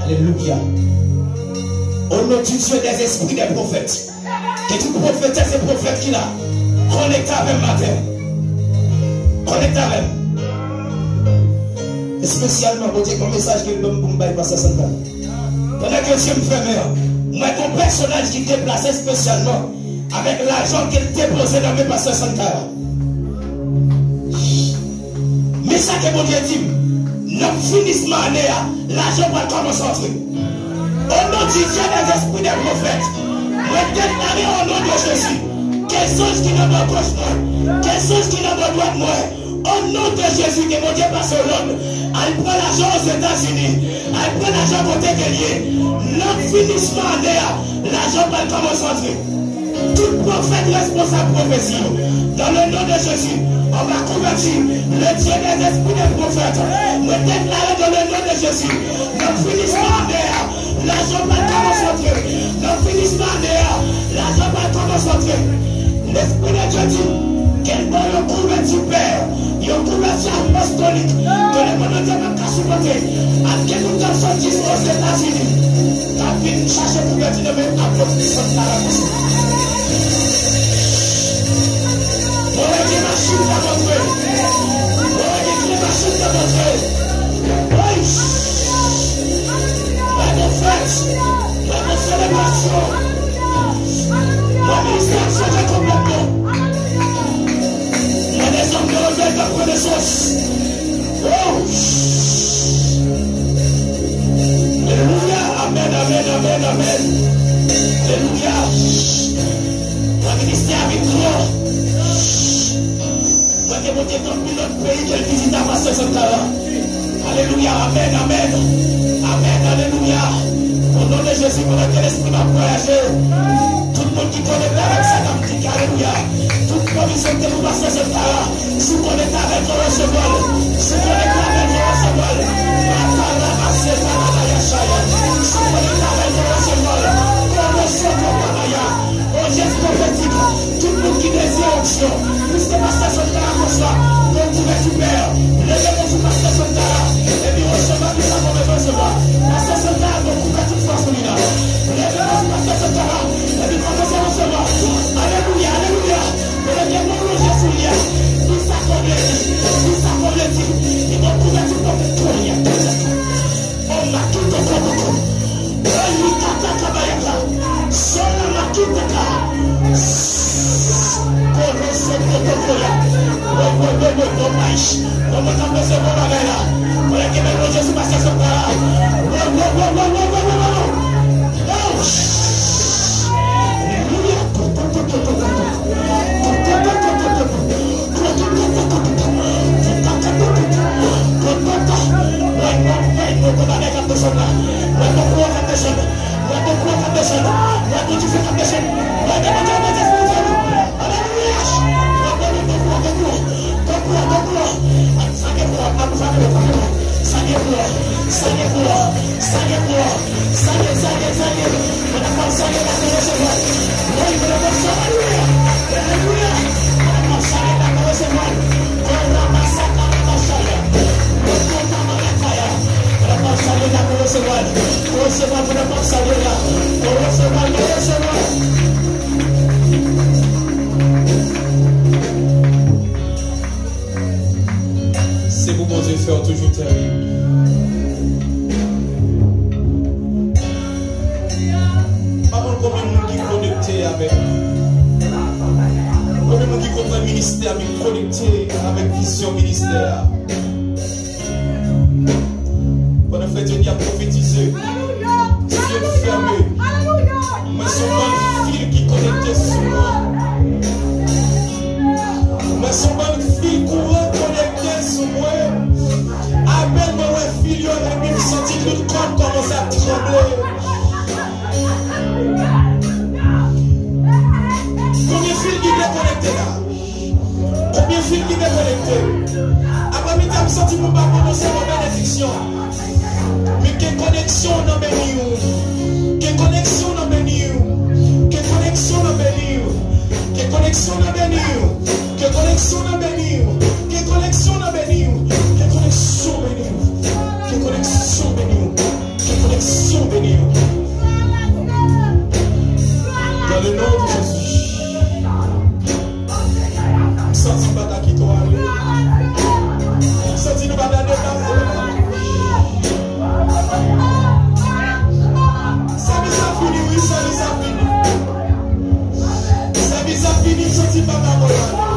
Alléluia. Au nom du Dieu des esprits des prophètes. Que tout prophétesse et prophète qui l'a. Connecté avec matin. Connecté avec. Et spécialement, bon Dieu, comme message que le bon bail passe à Santa. Pendant que Dieu me fait meilleur. Moi, ton personnage qui t'est placé spécialement avec l'argent qu'il déposé dans mes pasteurs Santa. Mais ça que mon Dieu dit, notre finissement année, l'argent va commencer à entrer. Au nom du Dieu des esprits des prophètes, moi déclarer au nom de Jésus, quels sont ceux qui n'ont pas gauche moi, quels sont ceux qui n'ont pas droite moi, au nom de Jésus que mon Dieu passe au monde, elle prend l'argent aux États-Unis, elle prend l'argent côté Guerrier, notre finissement année, l'argent va commencer à entrer. Tout prophète responsable prophétie, dans le nom de Jésus, on va convertir le Dieu des esprits des prophètes. Me déclarer dans le nom de Jésus, notre finissement d'air, l'argent va commencer à entrer. Notre finissement d'air, l'argent va commencer à entrer. L'esprit de Dieu dit, quel bon yon converti Père, yon converti apostolique, que le monde de Dieu va supporter. À quel nous t'en sortis aux États-Unis, t'as vu chercher converti de même apostolique de la race. On a des machines à montrer. On a des machines à montrer. Oui. La défaite. La célébration. La ministère change complètement. Il y a des hommes qui reviennent de connaissance. Oh. Alléluia. Amen, amen, amen, amen. Alléluia. La ministère avec toi. Que mon Dieu dans notre pays qu'elle visite à Pasteur Sankara. Alléluia, amen, amen. Amen, alléluia. Au nom de Jésus, pour que l'esprit m'a voyagé. Tout le monde qui connaît avec sa dame dit alléluia. Toute provision que vous Pasteur Sankara. Si vous connaissez avec le recevoir. Si vous connaissez avec le recevoir. Si vous connaissez avec le recevoir. Oh Jésus prophétique. Tout le monde qui désire onction. Puisque Pasteur Sankara reçoit, donc vous êtes super. Levez-vous sur Pasteur Sankara. Et puis recevoir, nous avons besoin de recevoir. Pasteur Sankara, donc vous faites toute force là. Levez-vous sur Pasteur Sankara. Et puis commencez à recevoir. Alléluia, alléluia. Mais le bien mon Jésus, tout ça comme le dit. Tout ça comme le dit. Ils vont trouver tout comme tout rien. On m'a tout au corps. On y kata kabayaka. Sola m'a tout au corps. C'est vous, mon Dieu, faire toujours terrible. Maman, combien de monde qui est connecté avec nous? Combien de monde qui comprend le ministère? ministère me connecter avec vision ministère. Pendant que Dieu a prophétisé, Dieu a fermé. Mais son bon fil qui connectait sur moi. Mais son bon fil courant connecté sur moi. À peine mon fil, il a même senti que le corps commence à trembler. Combien de fils qui est connecté là? Combien de fils qui est connecté? Après midi, je me sens que je ne peux pas prononcer mon bénédiction. Mais quelle connexion dans mes livres? Quelle connexion dans mes livres? Quelle connexion dans mes livres? Quelle connexion dans mes livres? Quelle connexion dans mes livres? Quelle connexion dans mes livres? Quelle connexion dans mes livres? Quelle connexion dans mes livres? Quelle connexion dans mes livres? Dans le nom de Jésus. Senti pas qui toi aller. Senti nous pas d'aller dans ça fini, oui, ça fini. Ça fini, senti pas ma